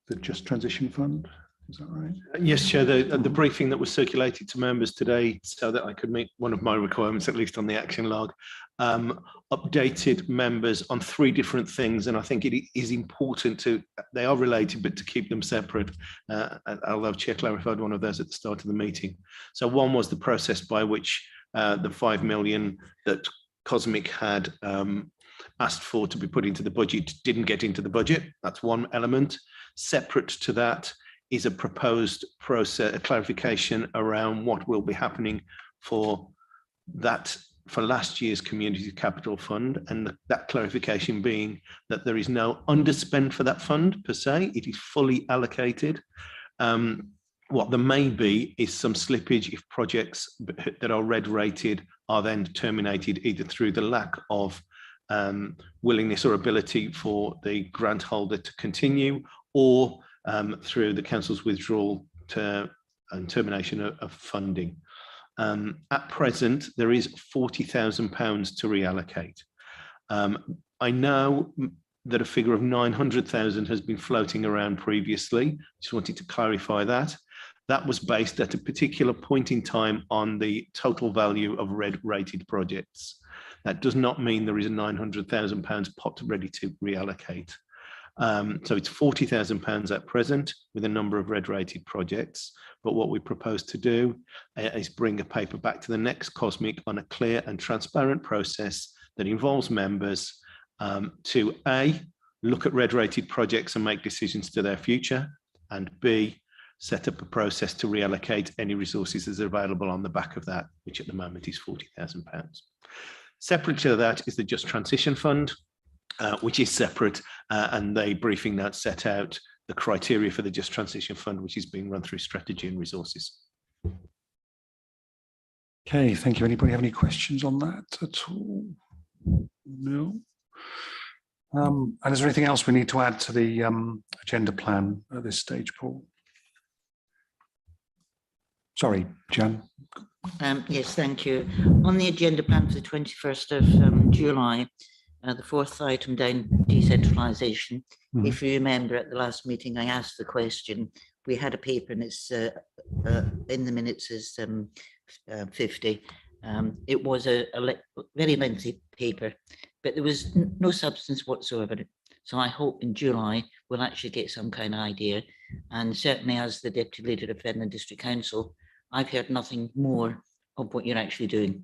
The Just Transition Fund, is that right? Yes, Chair, the briefing that was circulated to members today so that I could meet one of my requirements, at least on the action log, updated members on 3 different things. And I think it is important they are related, but to keep them separate. Although Chair clarified one of those at the start of the meeting. So one was the process by which the 5 million that Cosmic had asked for to be put into the budget didn't get into the budget. That's one element. Separate to that is a proposed process, a clarification around what will be happening for that for last year's Community Capital Fund, and that clarification being that there is no underspend for that fund per se, it is fully allocated. What there may be is some slippage if projects that are red rated are then terminated either through the lack of willingness or ability for the grant holder to continue, or through the council's withdrawal and termination of funding. At present, there is £40,000 to reallocate. I know that a figure of 900,000 has been floating around previously. Just wanted to clarify that. That was based at a particular point in time on the total value of red rated projects. That does not mean there is a £900,000 pot ready to reallocate. So it's £40,000 at present with a number of red rated projects. But what we propose to do is bring a paper back to the next COSMIC on a clear and transparent process that involves members to A, look at red rated projects and make decisions to their future, and B, set up a process to reallocate any resources that are available on the back of that, which at the moment is £40,000. Separate to that is the Just Transition Fund, which is separate, and the briefing note set out the criteria for the Just Transition Fund, which is being run through strategy and resources. Okay, thank you. Anybody have any questions on that at all? No. And is there anything else we need to add to the agenda plan at this stage, Paul? Sorry, Jan. Yes, thank you. On the agenda plan for the 21st of July, the fourth item down, decentralisation. If you remember at the last meeting, I asked the question. We had a paper and it's in the minutes as 50. It was a very lengthy paper, but there was no substance whatsoever. So I hope in July we'll actually get some kind of idea. And certainly as the Deputy Leader of Fenland District Council, I've heard nothing more of what you're actually doing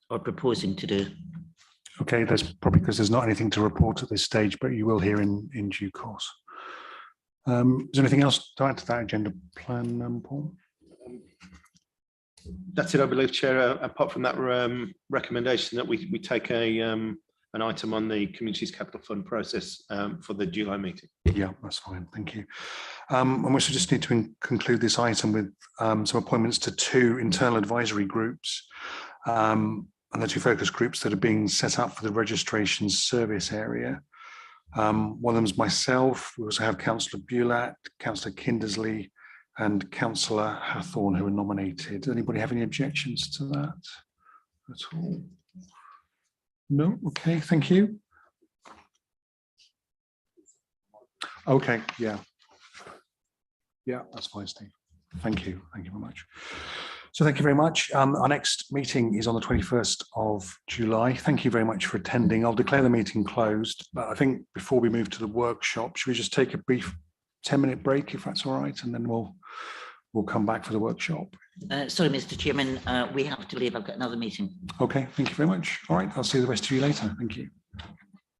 or proposing to do. Okay, that's probably because there's not anything to report at this stage, but you will hear in due course. Is there anything else to add to that agenda plan, Paul? That's it, I believe, Chair. Apart from that recommendation that we take an item on the Communities Capital Fund process for the July meeting. Yeah, that's fine. Thank you. And we should just need to conclude this item with some appointments to 2 internal advisory groups. And the 2 focus groups that are being set up for the registration service area. One of them is myself. We also have Councillor Bulat, Councillor Kindersley, and Councillor Hathorn, who are nominated. Does anybody have any objections to that at all? No? Okay, thank you. Okay, yeah. Yeah, that's fine, Steve. Thank you. Thank you very much. So thank you very much. Our next meeting is on the 21st of July. Thank you very much for attending. I'll declare the meeting closed, but I think before we move to the workshop, should we just take a brief 10-minute break, if that's all right, and then we'll come back for the workshop. Sorry, Mr. Chairman, we have to leave. I've got another meeting. Okay, thank you very much. All right, I'll see the rest of you later. Thank you.